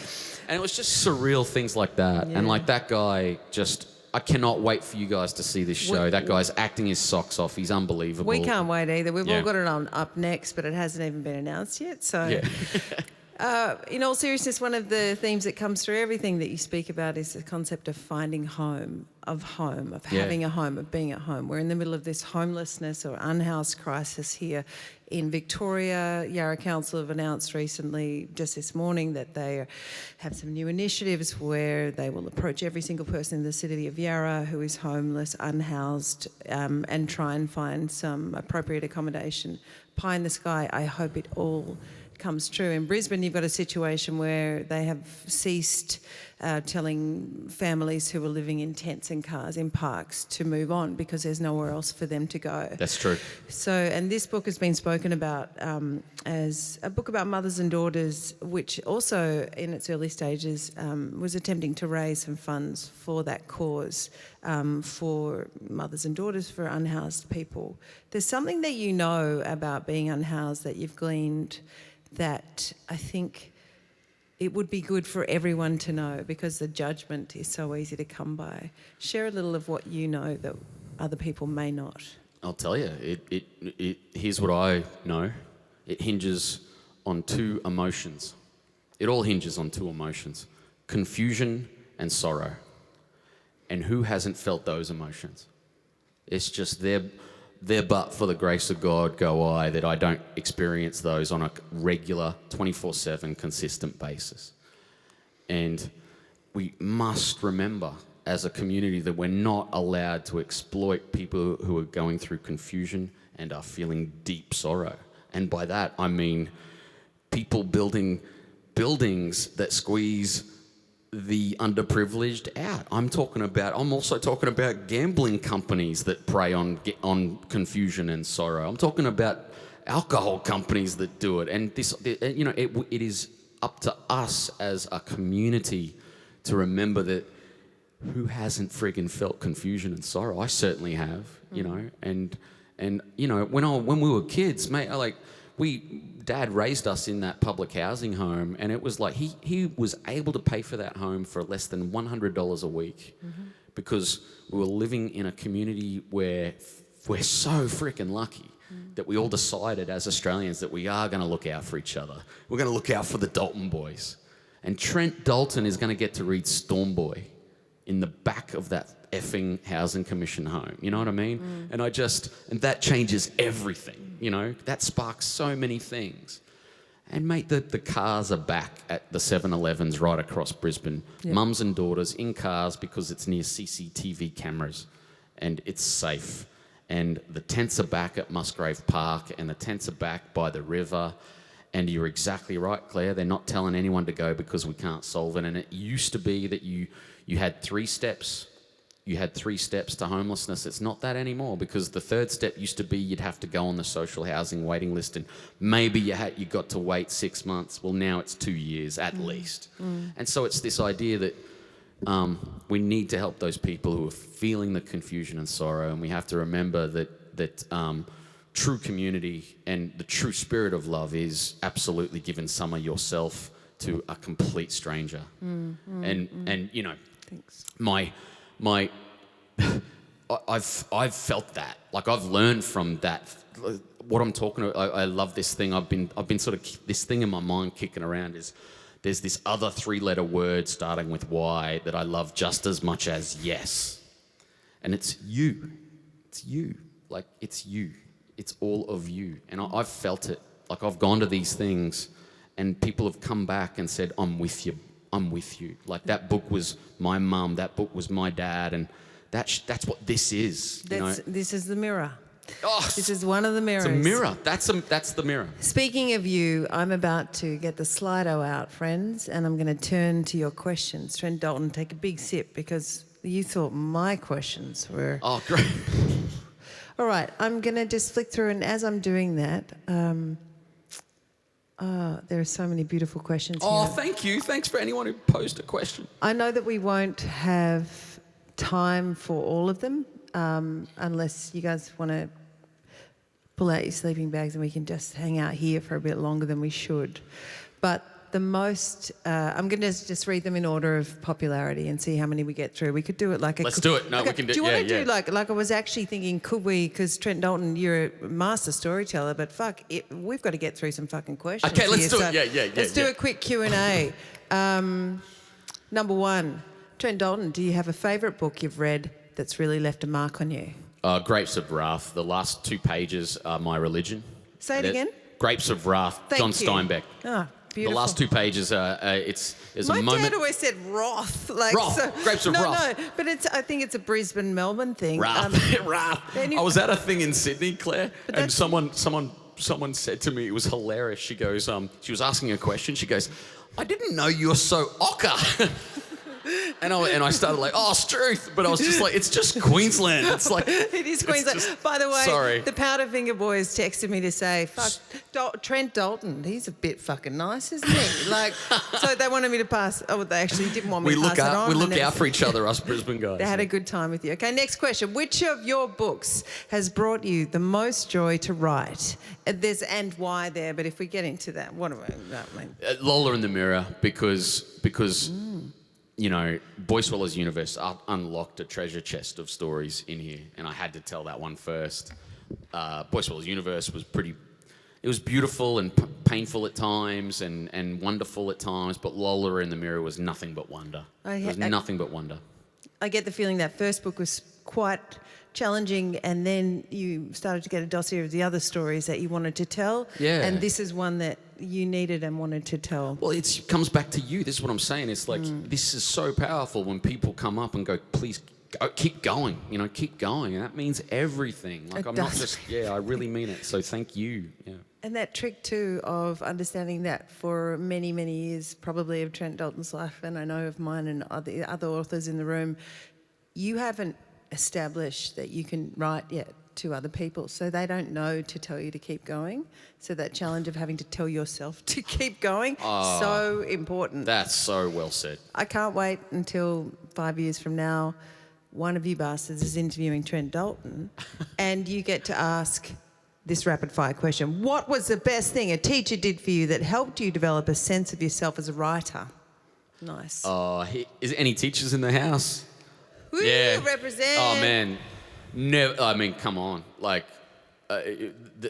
B: And it was just surreal things like that. Yeah. And like that guy just, I cannot wait for you guys to see this show. That guy's acting his socks off. He's unbelievable.
A: We can't wait either. We've all got it on up next, but it hasn't even been announced yet. So, in all seriousness, one of the themes that comes through everything that you speak about is the concept of finding home, of having a home, of being at home. We're in the middle of this homelessness or unhoused crisis here in Victoria. Yarra Council have announced recently, just this morning, that they have some new initiatives where they will approach every single person in the city of Yarra who is homeless, unhoused, and try and find some appropriate accommodation. Pie in the sky. I hope it all comes true. In Brisbane, you've got a situation where they have ceased telling families who are living in tents and cars in parks to move on because there's nowhere else for them to go.
B: That's true.
A: So, and this book has been spoken about as a book about mothers and daughters, which also in its early stages was attempting to raise some funds for that cause, for mothers and daughters, for unhoused people. There's something that you know about being unhoused that you've gleaned that I think it would be good for everyone to know, because the judgment is so easy to come by. Share a little of what you know that other people may not.
B: I'll tell you, here's what I know. It hinges on two emotions. It all hinges on two emotions: confusion and sorrow. And who hasn't felt those emotions? It's just there but for the grace of God go I, that I don't experience those on a regular 24/7 consistent basis. And we must remember as a community that we're not allowed to exploit people who are going through confusion and are feeling deep sorrow. And by that I mean people building buildings that squeeze the underprivileged out. I'm also talking about gambling companies that prey on confusion and sorrow. I'm talking about alcohol companies that do it. And this, it is up to us as a community to remember that who hasn't friggin' felt confusion and sorrow? I certainly have, and when we were kids, mate, Dad raised us in that public housing home, and it was like he was able to pay for that home for less than $100 a week, because we were living in a community where we're so freaking lucky that we all decided as Australians that we are going to look out for each other. We're going to look out for the Dalton boys. And Trent Dalton is going to get to read Storm Boy in the back of that effing Housing Commission home. You know what I mean? And that changes everything. That sparks so many things. And mate, the cars are back at the 7-Elevens right across Brisbane. Yep. Mums and daughters in cars because it's near CCTV cameras and it's safe. And the tents are back at Musgrave Park, and the tents are back by the river. And you're exactly right, Claire. They're not telling anyone to go because we can't solve it. And it used to be that you had 3 steps. You had 3 steps to homelessness. It's not that anymore, because the 3rd step used to be you'd have to go on the social housing waiting list, and maybe you got to wait 6 months. Well, now it's 2 years at least. And so it's this idea that we need to help those people who are feeling the confusion and sorrow, and we have to remember that true community and the true spirit of love is absolutely giving some of yourself to a complete stranger. And you know,
A: Thanks.
B: I've felt that. Like, I've learned from that. What I'm talking about, I love this thing. I've been sort of, this thing in my mind kicking around is there's this other 3-letter word starting with Y that I love just as much as yes. And it's you. It's you. Like, it's you. It's all of you. And I've felt it. Like, I've gone to these things and people have come back and said, I'm with you. I'm with you. Like, that book was my mum. That book was my dad. And that's what this is.
A: This is the mirror.
B: Oh,
A: This is one of the mirrors.
B: it's a mirror. That's the mirror.
A: Speaking of you, I'm about to get the Slido out, friends, and I'm going to turn to your questions. Trent Dalton, take a big sip, because you thought my questions were...
B: Oh, great.
A: All right, I'm going to just flick through, and as I'm doing that, there are so many beautiful questions
B: Oh,
A: here.
B: thank you. Thanks for anyone who posed a question.
A: I know that we won't have time for all of them, unless you guys want to pull out your sleeping bags and we can just hang out here for a bit longer than we should. But the most, I'm going to just read them in order of popularity and see how many we get through. We could do it like a...
B: Let's do it. No, we can do it.
A: Do you want to
B: yeah.
A: do like I was actually thinking, could we, because Trent Dalton, you're a master storyteller, but fuck, we've got to get through some fucking questions.
B: Okay, let's
A: here,
B: do it.
A: so
B: Yeah.
A: Let's do a quick Q&A. Number 1, Trent Dalton, do you have a favourite book you've read that's really left a mark on you?
B: Grapes of Wrath. The last 2 pages are my religion.
A: Say it again.
B: Grapes of Wrath,
A: Thank
B: John
A: you.
B: Steinbeck.
A: Oh, beautiful.
B: The last 2 pages are it's
A: My
B: a moment.
A: dad always said Roth. Like,
B: Roth, Grapes of Wrath.
A: No, but I think it's a Brisbane, Melbourne thing.
B: Wrath. Wrath.
A: Anyway.
B: I was at a thing in Sydney, Claire, and
A: that's-
B: someone said to me, it was hilarious. She goes, she was asking a question. She goes, I didn't know you were so ochre. And I started like, oh, Struth. But I was just like, it's just Queensland. It's like...
A: It is Queensland. By the way,
B: sorry.
A: the Powderfinger boys texted me to say, fuck, Trent Dalton, he's a bit fucking nice, isn't he? Like, so they wanted me to pass... Oh, they actually didn't want me to pass it on.
B: We look out for each other, us Brisbane guys.
A: They had a good time with you. Okay, next question. Which of your books has brought you the most joy to write? There's and why there, but if we get into that, what do I mean?
B: Lola in the Mirror, because you know, Boy Swallows Universe unlocked a treasure chest of stories in here, and I had to tell that one first. Boy Swallows Universe was it was beautiful and painful at times and wonderful at times, but Lola in the Mirror was nothing but wonder. It was nothing but wonder.
A: I get the feeling that first book was quite challenging, and then you started to get a dossier of the other stories that you wanted to tell.
B: Yeah.
A: And this is one that you needed and wanted to tell.
B: Well, it comes back to you. This is what I'm saying. It's like, this is so powerful when people come up and go, please, keep going. You know, keep going. And that means everything. Like, I'm not just, I really mean it. So thank you. Yeah.
A: And that trick too of understanding that for many, many years, probably of Trent Dalton's life, and I know of mine and other authors in the room, you haven't established that you can write yet to other people, so they don't know to tell you to keep going. So that challenge of having to tell yourself to keep going, so important.
B: That's so well said.
A: I can't wait until 5 years from now, one of you bastards is interviewing Trent Dalton and you get to ask this rapid fire question. What was the best thing a teacher did for you that helped you develop a sense of yourself as a writer? Nice.
B: Is there any teachers in the house?
A: Woo, represent.
B: Oh, man. No, I mean, come on. Like,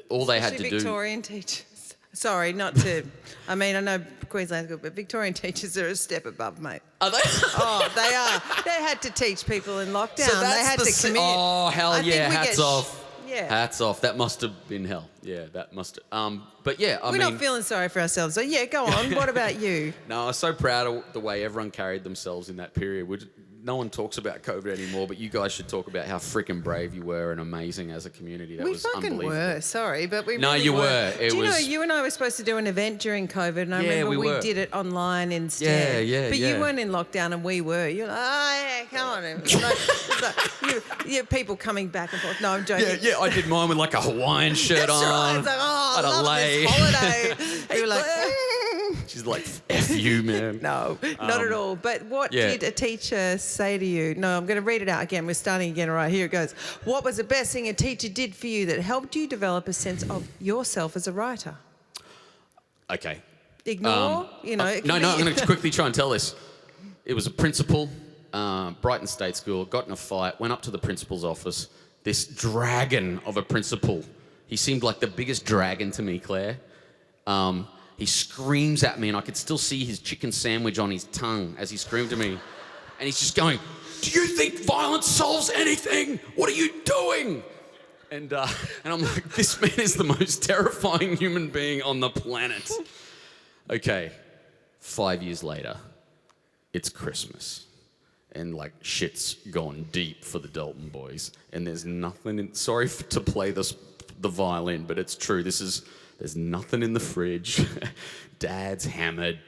B: all they had to do...
A: Victorian teachers. Sorry, not to... I mean, I know Queensland's good, but Victorian teachers are a step above, mate.
B: Are they?
A: Oh, they are. They had to teach people in lockdown.
B: So that's
A: they had to commit.
B: Oh, hell yeah. Hats off.
A: Yeah.
B: Hats off. That must have been hell. Yeah, that must have... but yeah, I
A: We're
B: mean...
A: not feeling sorry for ourselves. So yeah, go on. What about you?
B: No, I was so proud of the way everyone carried themselves in that period. no one talks about COVID anymore, but you guys should talk about how freaking brave you were and amazing as a community. That was unbelievable.
A: We fucking were, sorry, but we
B: No,
A: really
B: you were.
A: Do you know, you and I were supposed to do an event during COVID, and I remember we did it online instead.
B: Yeah.
A: But you weren't in lockdown, and we were. You're like, oh, yeah, come on. You people coming back and forth. No, I'm joking.
B: Yeah, I did mine with like a Hawaiian shirt on.
A: Right. It's like, oh, I love this holiday. And you were like...
B: She's like, F you, man.
A: No, not at all. But what did a teacher say to you? No, I'm going to read it out again. We're starting again. All right, here it goes. What was the best thing a teacher did for you that helped you develop a sense of yourself as a writer?
B: Okay.
A: Ignore,
B: No, I'm going to quickly try and tell this. It was a principal, Brighton State School, got in a fight, went up to the principal's office. This dragon of a principal. He seemed like the biggest dragon to me, Claire. He screams at me, and I could still see his chicken sandwich on his tongue as he screamed to me. And he's just going, do you think violence solves anything? What are you doing? And I'm like, this man is the most terrifying human being on the planet. Okay, 5 years later, it's Christmas. And like shit's gone deep for the Dalton boys. And there's nothing in, sorry to play the violin, but it's true. There's nothing in the fridge. Dad's hammered.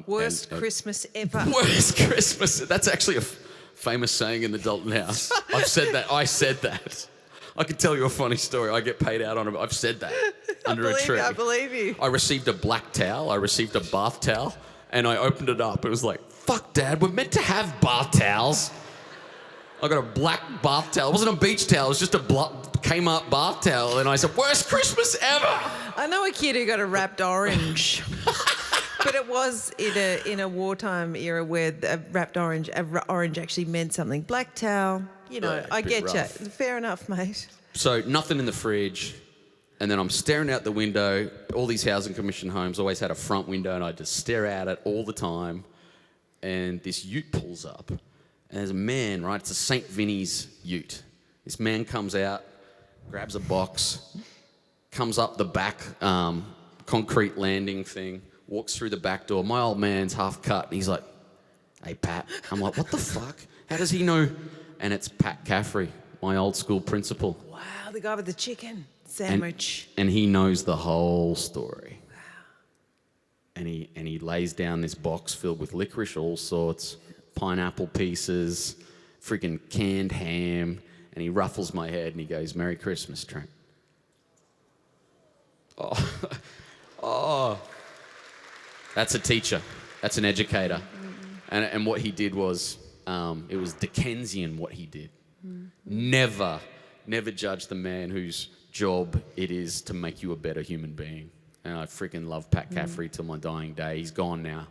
A: Worst Christmas ever.
B: Worst Christmas. That's actually a famous saying in the Dalton house. I said that. I could tell you a funny story. I get paid out on it. I've said that under a tree.
A: I believe you.
B: I received a black towel. I received a bath towel. And I opened it up. It was like, fuck, Dad, we're meant to have bath towels. I got a black bath towel. It wasn't a beach towel. It was just a came up bath towel. And I said, worst Christmas ever.
A: I know a kid who got a wrapped orange. But it was in a wartime era where a wrapped orange actually meant something. Black towel, you know, I get you. Fair enough, mate.
B: So nothing in the fridge. And then I'm staring out the window. All these housing commission homes always had a front window, and I just stare out it all the time. And this ute pulls up. And there's a man, right? It's a St. Vinny's ute. This man comes out, grabs a box, comes up the back concrete landing thing, walks through the back door. My old man's half cut, and he's like, hey, Pat. I'm like, what the fuck? How does he know? And it's Pat Caffrey, my old school principal.
A: Wow, the guy with the chicken sandwich.
B: And he knows the whole story. Wow. And he lays down this box filled with licorice, all sorts, pineapple pieces, freaking canned ham, and he ruffles my head and he goes, Merry Christmas, Trent. Oh. That's a teacher. That's an educator. Mm-hmm. And what he did was, it was Dickensian what he did. Mm-hmm. Never judge the man whose job it is to make you a better human being. And I freaking love Pat Caffrey till my dying day. He's gone now.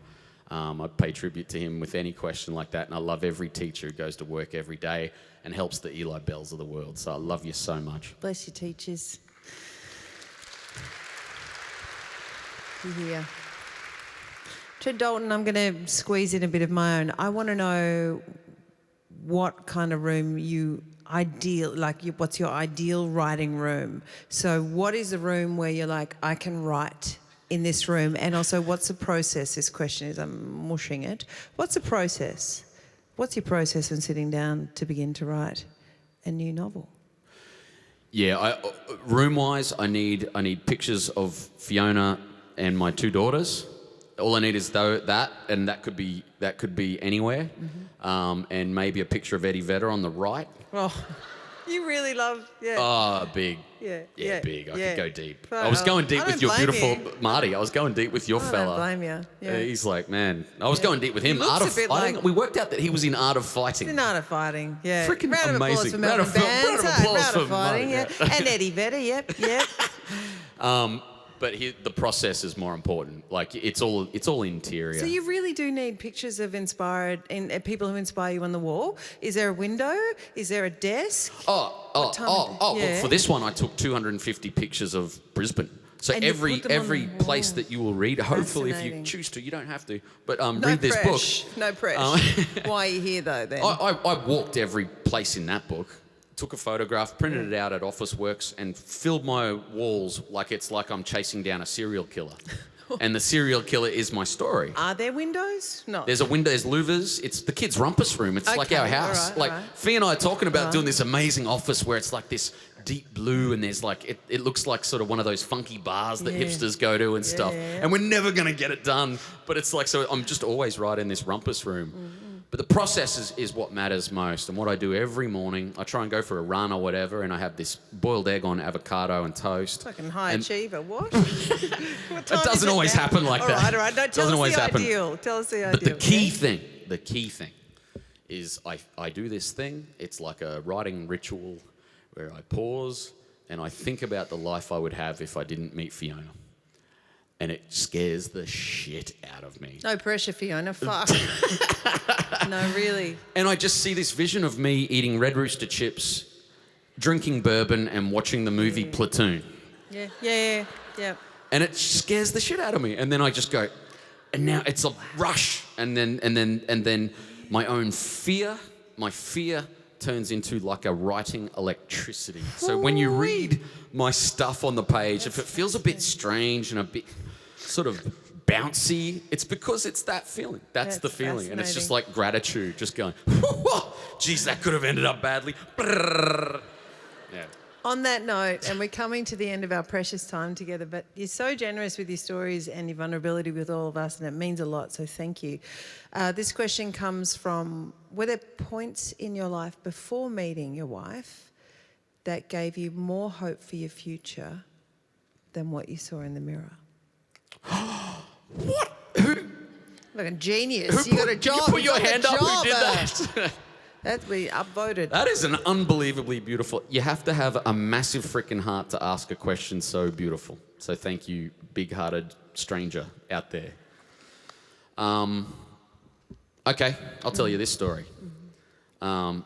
B: I pay tribute to him with any question like that, and I love every teacher who goes to work every day and helps the Eli Bells of the world. So I love you so much.
A: Bless you, teachers. You hear? Trent Dalton, I'm going to squeeze in a bit of my own. I want to know what kind of room what's your ideal writing room? So what is the room where you're like, I can write in this room? And also, what's the process? This question is, I'm mushing it. What's the process? What's your process when sitting down to begin to write a new novel?
B: Yeah, room-wise, I need pictures of Fiona and my two daughters. All I need is that, and that could be anywhere. Mm-hmm. And maybe a picture of Eddie Vedder on the right.
A: Oh, you really love, yeah.
B: Oh, big. Yeah, big. I could go deep. I was going deep with your beautiful Marty. I was going deep with your fella.
A: I don't blame you. Yeah.
B: He's like, man, I was going deep with him. Art of Fighting. We worked out that he was in Art of Fighting.
A: In Art of Fighting, yeah.
B: Freaking
A: round
B: amazing.
A: Of applause for Melbourne
B: Round of
A: Fighting, yeah. And Eddie Vedder, yep.
B: But the process is more important. Like it's all interior.
A: So you really do need pictures of people who inspire you on the wall. Is there a window? Is there a desk?
B: Well, for this one, I took 250 pictures of Brisbane. So
A: and
B: every place that you will read, hopefully if you choose to, you don't have to, but read this book.
A: No pressure. Why are you here though then?
B: I walked every place in that book. Took a photograph, printed it out at Officeworks, and filled my walls like I'm chasing down a serial killer. and the serial killer is my story.
A: Are there windows? No.
B: There's a window, there's louvers. It's the kids' rumpus room. It's like our house.
A: All right.
B: Fee and I are talking about doing this amazing office where it's like this deep blue and there's like, it looks like sort of one of those funky bars that hipsters go to and stuff.
A: Yeah.
B: And we're never going to get it done. But it's like, so I'm just always right in this rumpus room. But the process is what matters most. And what I do every morning, I try and go for a run or whatever, and I have this boiled egg on avocado and toast.
A: Fucking high achiever. What?
B: It doesn't always happen like that.
A: All right. No, tell us the ideal. Tell us the ideal.
B: But the key thing is I do this thing. It's like a writing ritual where I pause and I think about the life I would have if I didn't meet Fiona. And it scares the shit out of me.
A: No pressure, Fiona. Fuck. No, really.
B: And I just see this vision of me eating Red Rooster chips, drinking bourbon, and watching the movie Platoon.
A: Yeah.
B: And it scares the shit out of me. And then I just go, and now it's a rush. And then my own fear, turns into like a writing electricity. So when you read my stuff on the page, if it feels a bit strange and a bit sort of bouncy, it's because it's that feeling. That's the feeling. And it's just like gratitude, just going, geez, that could have ended up badly. Yeah.
A: On that note, and we're coming to the end of our precious time together, but you're so generous with your stories and your vulnerability with all of us, and it means a lot, so thank you. This question comes from, were there points in your life before meeting your wife that gave you more hope for your future than what you saw in the mirror?
B: What? Who?
A: Like a genius. You got a job.
B: You put your hand up, who did that?
A: We upvoted.
B: That is an unbelievably beautiful... You have to have a massive freaking heart to ask a question so beautiful. So thank you, big-hearted stranger out there. Okay, I'll tell you this story. All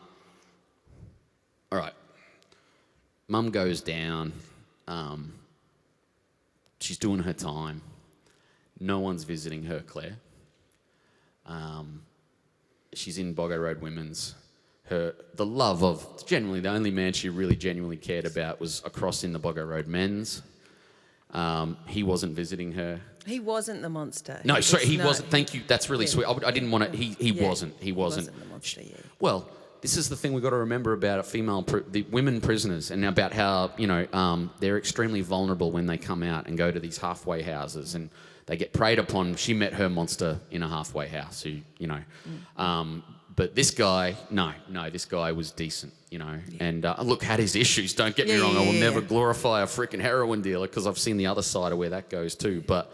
B: right. Mum goes down. She's doing her time. No one's visiting her, Claire. She's in Boggo Road Women's. The love of, generally, the only man she really genuinely cared about was across in the Boggo Road Men's. He wasn't visiting her.
A: He wasn't the monster.
B: No, sorry, he wasn't. Thank you. That's really sweet. I didn't want to. He wasn't. He wasn't
A: the monster. Yeah.
B: Well, this is the thing we've got to remember about the women prisoners, and about how they're extremely vulnerable when they come out and go to these halfway houses and they get preyed upon. She met her monster in a halfway house, but this guy, no, this guy was decent, and look, had his issues, don't get me wrong. I will never glorify a freaking heroin dealer because I've seen the other side of where that goes too, but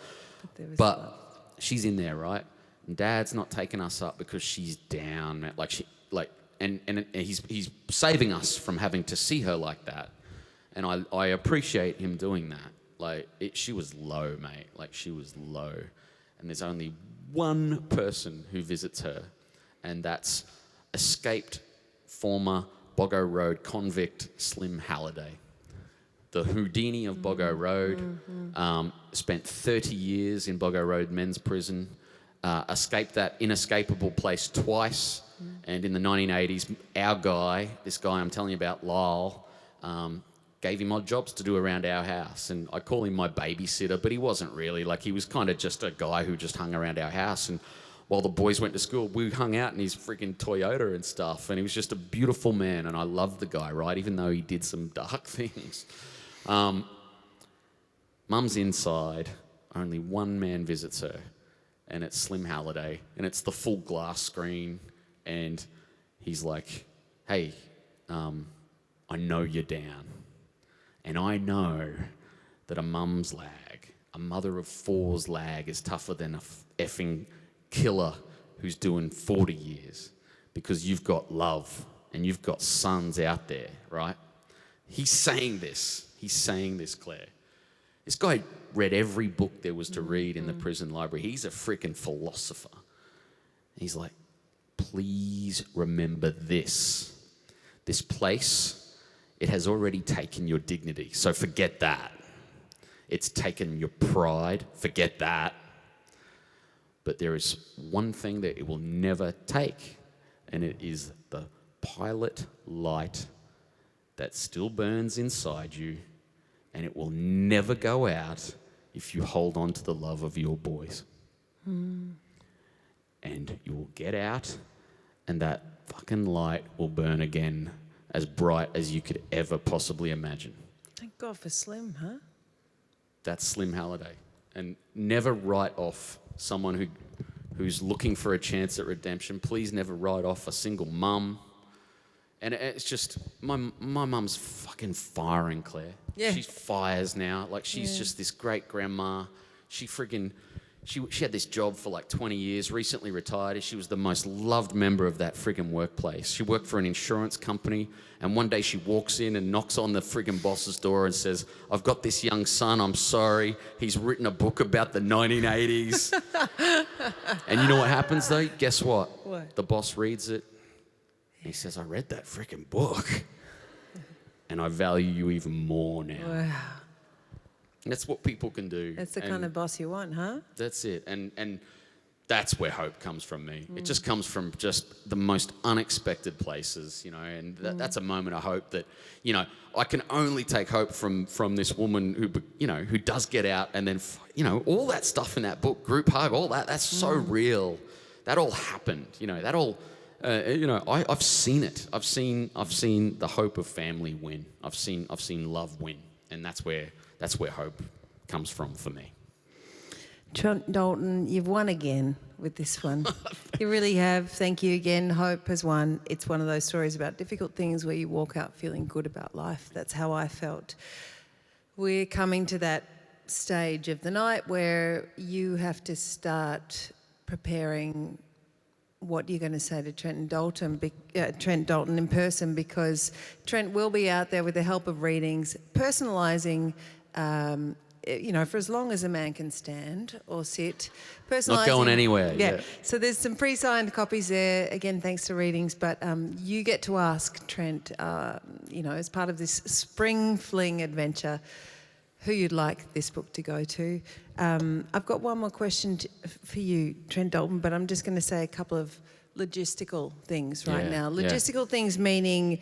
B: she's in there, right? And Dad's not taking us up because she's down, and he's saving us from having to see her like that, and I appreciate him doing that. She was low, mate, she was low, and there's only one person who visits her, and that's escaped former Boggo Road convict Slim Halliday. The Houdini of Boggo Road, spent 30 years in Boggo Road Men's Prison, escaped that inescapable place twice, and in the 1980s, our guy, this guy I'm telling you about, Lola, gave him odd jobs to do around our house, and I call him my babysitter, but he wasn't really. He was kind of just a guy who just hung around our house, and while the boys went to school, we hung out in his freaking Toyota and stuff, and he was just a beautiful man, and I loved the guy, right, even though he did some dark things. Mum's inside, only one man visits her, and it's Slim Halliday, and it's the full glass screen, and he's like, hey, I know you're down, and I know that a mum's lag, a mother of four's lag is tougher than a effing killer who's doing 40 years, because you've got love and you've got sons out there, right? He's saying this, Claire. This guy read every book there was to read in the prison library. He's a freaking philosopher. He's like, please remember this. This place, it has already taken your dignity, so forget that. It's taken your pride, forget that. But there is one thing that it will never take, and it is the pilot light that still burns inside you, and it will never go out if you hold on to the love of your boys. And you will get out, and that fucking light will burn again as bright as you could ever possibly imagine.
A: Thank God for Slim, huh?
B: That's Slim Halliday. And never write off someone who's looking for a chance at redemption. Please never write off a single mum. And it's just, my mum's fucking firing, Claire.
A: Yeah.
B: She fires now. Like, she's just this great grandma. She had this job for like 20 years, recently retired. She was the most loved member of that friggin' workplace. She worked for an insurance company, and one day she walks in and knocks on the friggin' boss's door and says, "I've got this young son, I'm sorry. He's written a book about the 1980s. And you know what happens though? Guess what?
A: What?
B: The boss reads it, and he says, "I read that friggin' book, and I value you even more now."
A: Wow.
B: That's what people can do.
A: That's the kind of boss you want, huh?
B: That's it. And that's where hope comes from me. It just comes from just the most unexpected places, you know, and that's a moment of hope that, you know, I can only take hope from this woman who, you know, who does get out, and then, you know, all that stuff in that book, group hug, all that's so real. That all happened, you know, that all, you know, I've seen it. I've seen the hope of family win. I've seen love win. And that's where hope comes from for me.
A: Trent Dalton, you've won again with this one. You really have. Thank you again. Hope has won. It's one of those stories about difficult things where you walk out feeling good about life. That's how I felt. We're coming to that stage of the night where you have to start preparing what you're going to say to Trent Dalton in person, because Trent will be out there with the help of readings, personalising, you know, for as long as a man can stand or sit. Personalising.
B: Not going anywhere.
A: Yeah. So there's some pre-signed copies there, again, thanks to readings, but you get to ask Trent, you know, as part of this spring Fling adventure, who you'd like this book to go to. I've got one more question for you, Trent Dalton, but I'm just going to say a couple of logistical things right now. Logistical things meaning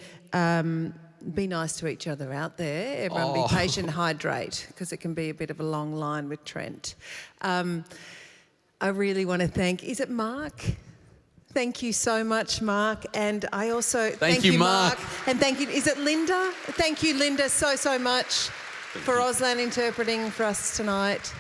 A: be nice to each other out there. Everyone be patient, hydrate, because it can be a bit of a long line with Trent. I really want to thank, is it Mark? Thank you so much, Mark. And I also...
B: Thank you, Mark.
A: And thank you, is it Linda? Thank you, Linda, so much for Auslan interpreting for us tonight.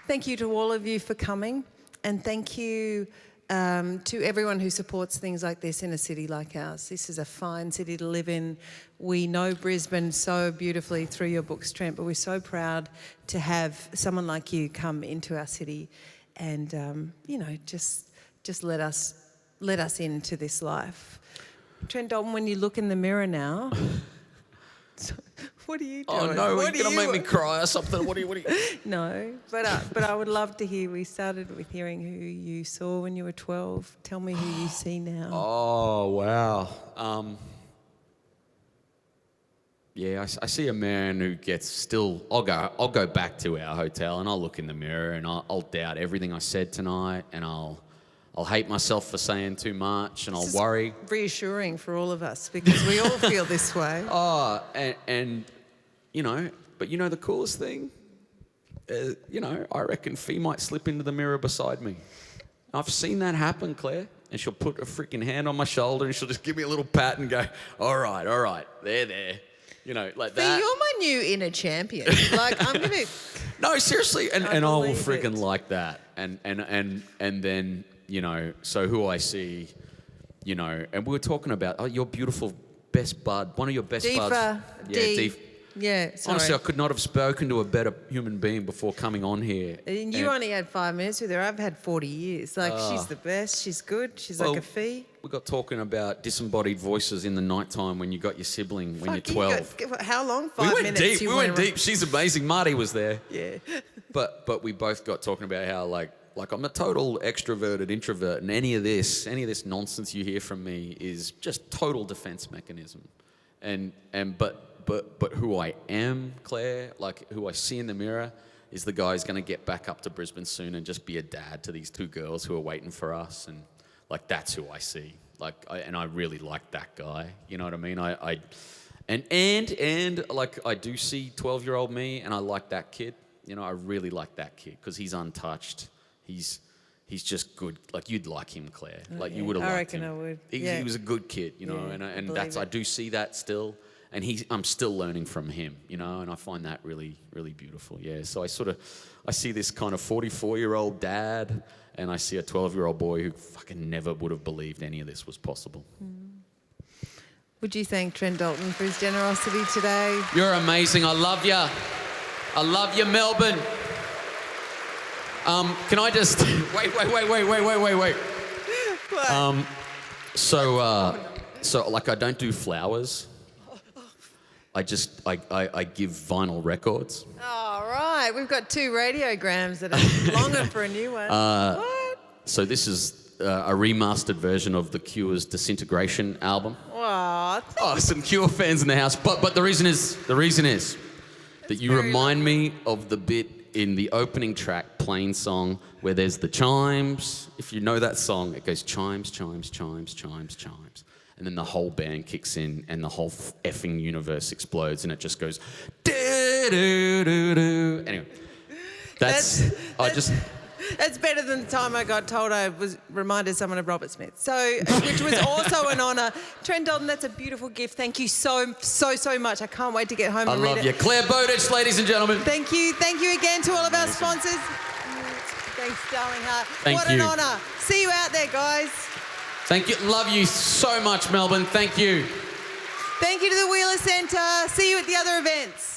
A: Thank you to all of you for coming, and thank you to everyone who supports things like this in a city like ours. This is a fine city to live in. We know Brisbane so beautifully through your books, Trent, but we're so proud to have someone like you come into our city and, you know, just let us into this life. Trent Dalton, when you look in the mirror now... What are you doing?
B: Oh no, you're gonna make me cry or something. What are you?
A: No, but I would love to hear. We started with hearing who you saw when you were 12. Tell me who you see now.
B: Oh wow. Yeah, I see a man who gets still. I'll go back to our hotel and I'll look in the mirror and I'll doubt everything I said tonight, and I'll hate myself for saying too much, and I'll worry.
A: Reassuring for all of us, because we all feel this way.
B: Oh, and you know, but you know the coolest thing? You know, I reckon Fee might slip into the mirror beside me. I've seen that happen, Claire. And she'll put a freaking hand on my shoulder and she'll just give me a little pat and go, all right, there. You know, like
A: Fee,
B: that.
A: you're my new inner champion. Like, I'm going to...
B: No, seriously. And I will freaking
A: it.
B: like that. And then... You know, so who I see, you know, and we were talking about your beautiful best bud, one of your best buds.
A: Yeah, Deef. Yeah, sorry.
B: Honestly, I could not have spoken to a better human being before coming on here.
A: And you only had 5 minutes with her. I've had 40 years. Like, she's the best. She's good. She's like a Fee.
B: We got talking about disembodied voices in the nighttime when you got your sibling when you're 12.
A: How long? 5 minutes?
B: We went deep. She's amazing. Marty was there.
A: Yeah.
B: But we both got talking about how, like I'm a total extroverted introvert, and any of this nonsense you hear from me is just total defense mechanism. But who I am, Claire, like who I see in the mirror, is the guy who's going to get back up to Brisbane soon and just be a dad to these 2 girls who are waiting for us, and like that's who I see. Like, I really like that guy. You know what I mean? And like I do see 12-year-old me, and I like that kid. You know, I really like that kid because he's untouched. He's just good. Like, you'd like him, Claire. Like, you would have liked him.
A: I reckon I would.
B: He was a good kid, you know, and that's, I do see that still. And I'm still learning from him, you know, and I find that really, really beautiful. Yeah, so I see this kind of 44-year-old dad, and I see a 12-year-old boy who fucking never would have believed any of this was possible.
A: Would you thank Trent Dalton for his generosity today?
B: You're amazing. I love you. I love you, Melbourne. Can I just wait?
A: What?
B: So like, I don't do flowers. I give vinyl records.
A: All right, we've got 2 radiograms that are longing for a new one. What?
B: So this is a remastered version of The Cure's Disintegration album.
A: Aw,
B: Oh, some Cure fans in the house. But the reason is that you remind me of the bit in the opening track, Plain Song, where there's the chimes. If you know that song, it goes chimes, chimes, chimes, chimes, chimes. And then the whole band kicks in and the whole effing universe explodes and it just goes do-do-do-do. Anyway, that's
A: better than the time I got told I was reminded someone of Robert Smith. So, which was also an honour. Trent Dalton, that's a beautiful gift. Thank you so much. I can't wait to get home and read it.
B: I love you. Clare Bowditch, ladies and gentlemen.
A: Thank you. Thank you again to all of our sponsors. Thanks, darling heart.
B: Thank
A: what
B: you.
A: an honour. See you out there, guys.
B: Thank you. Love you so much, Melbourne. Thank you.
A: Thank you to the Wheeler Centre. See you at the other events.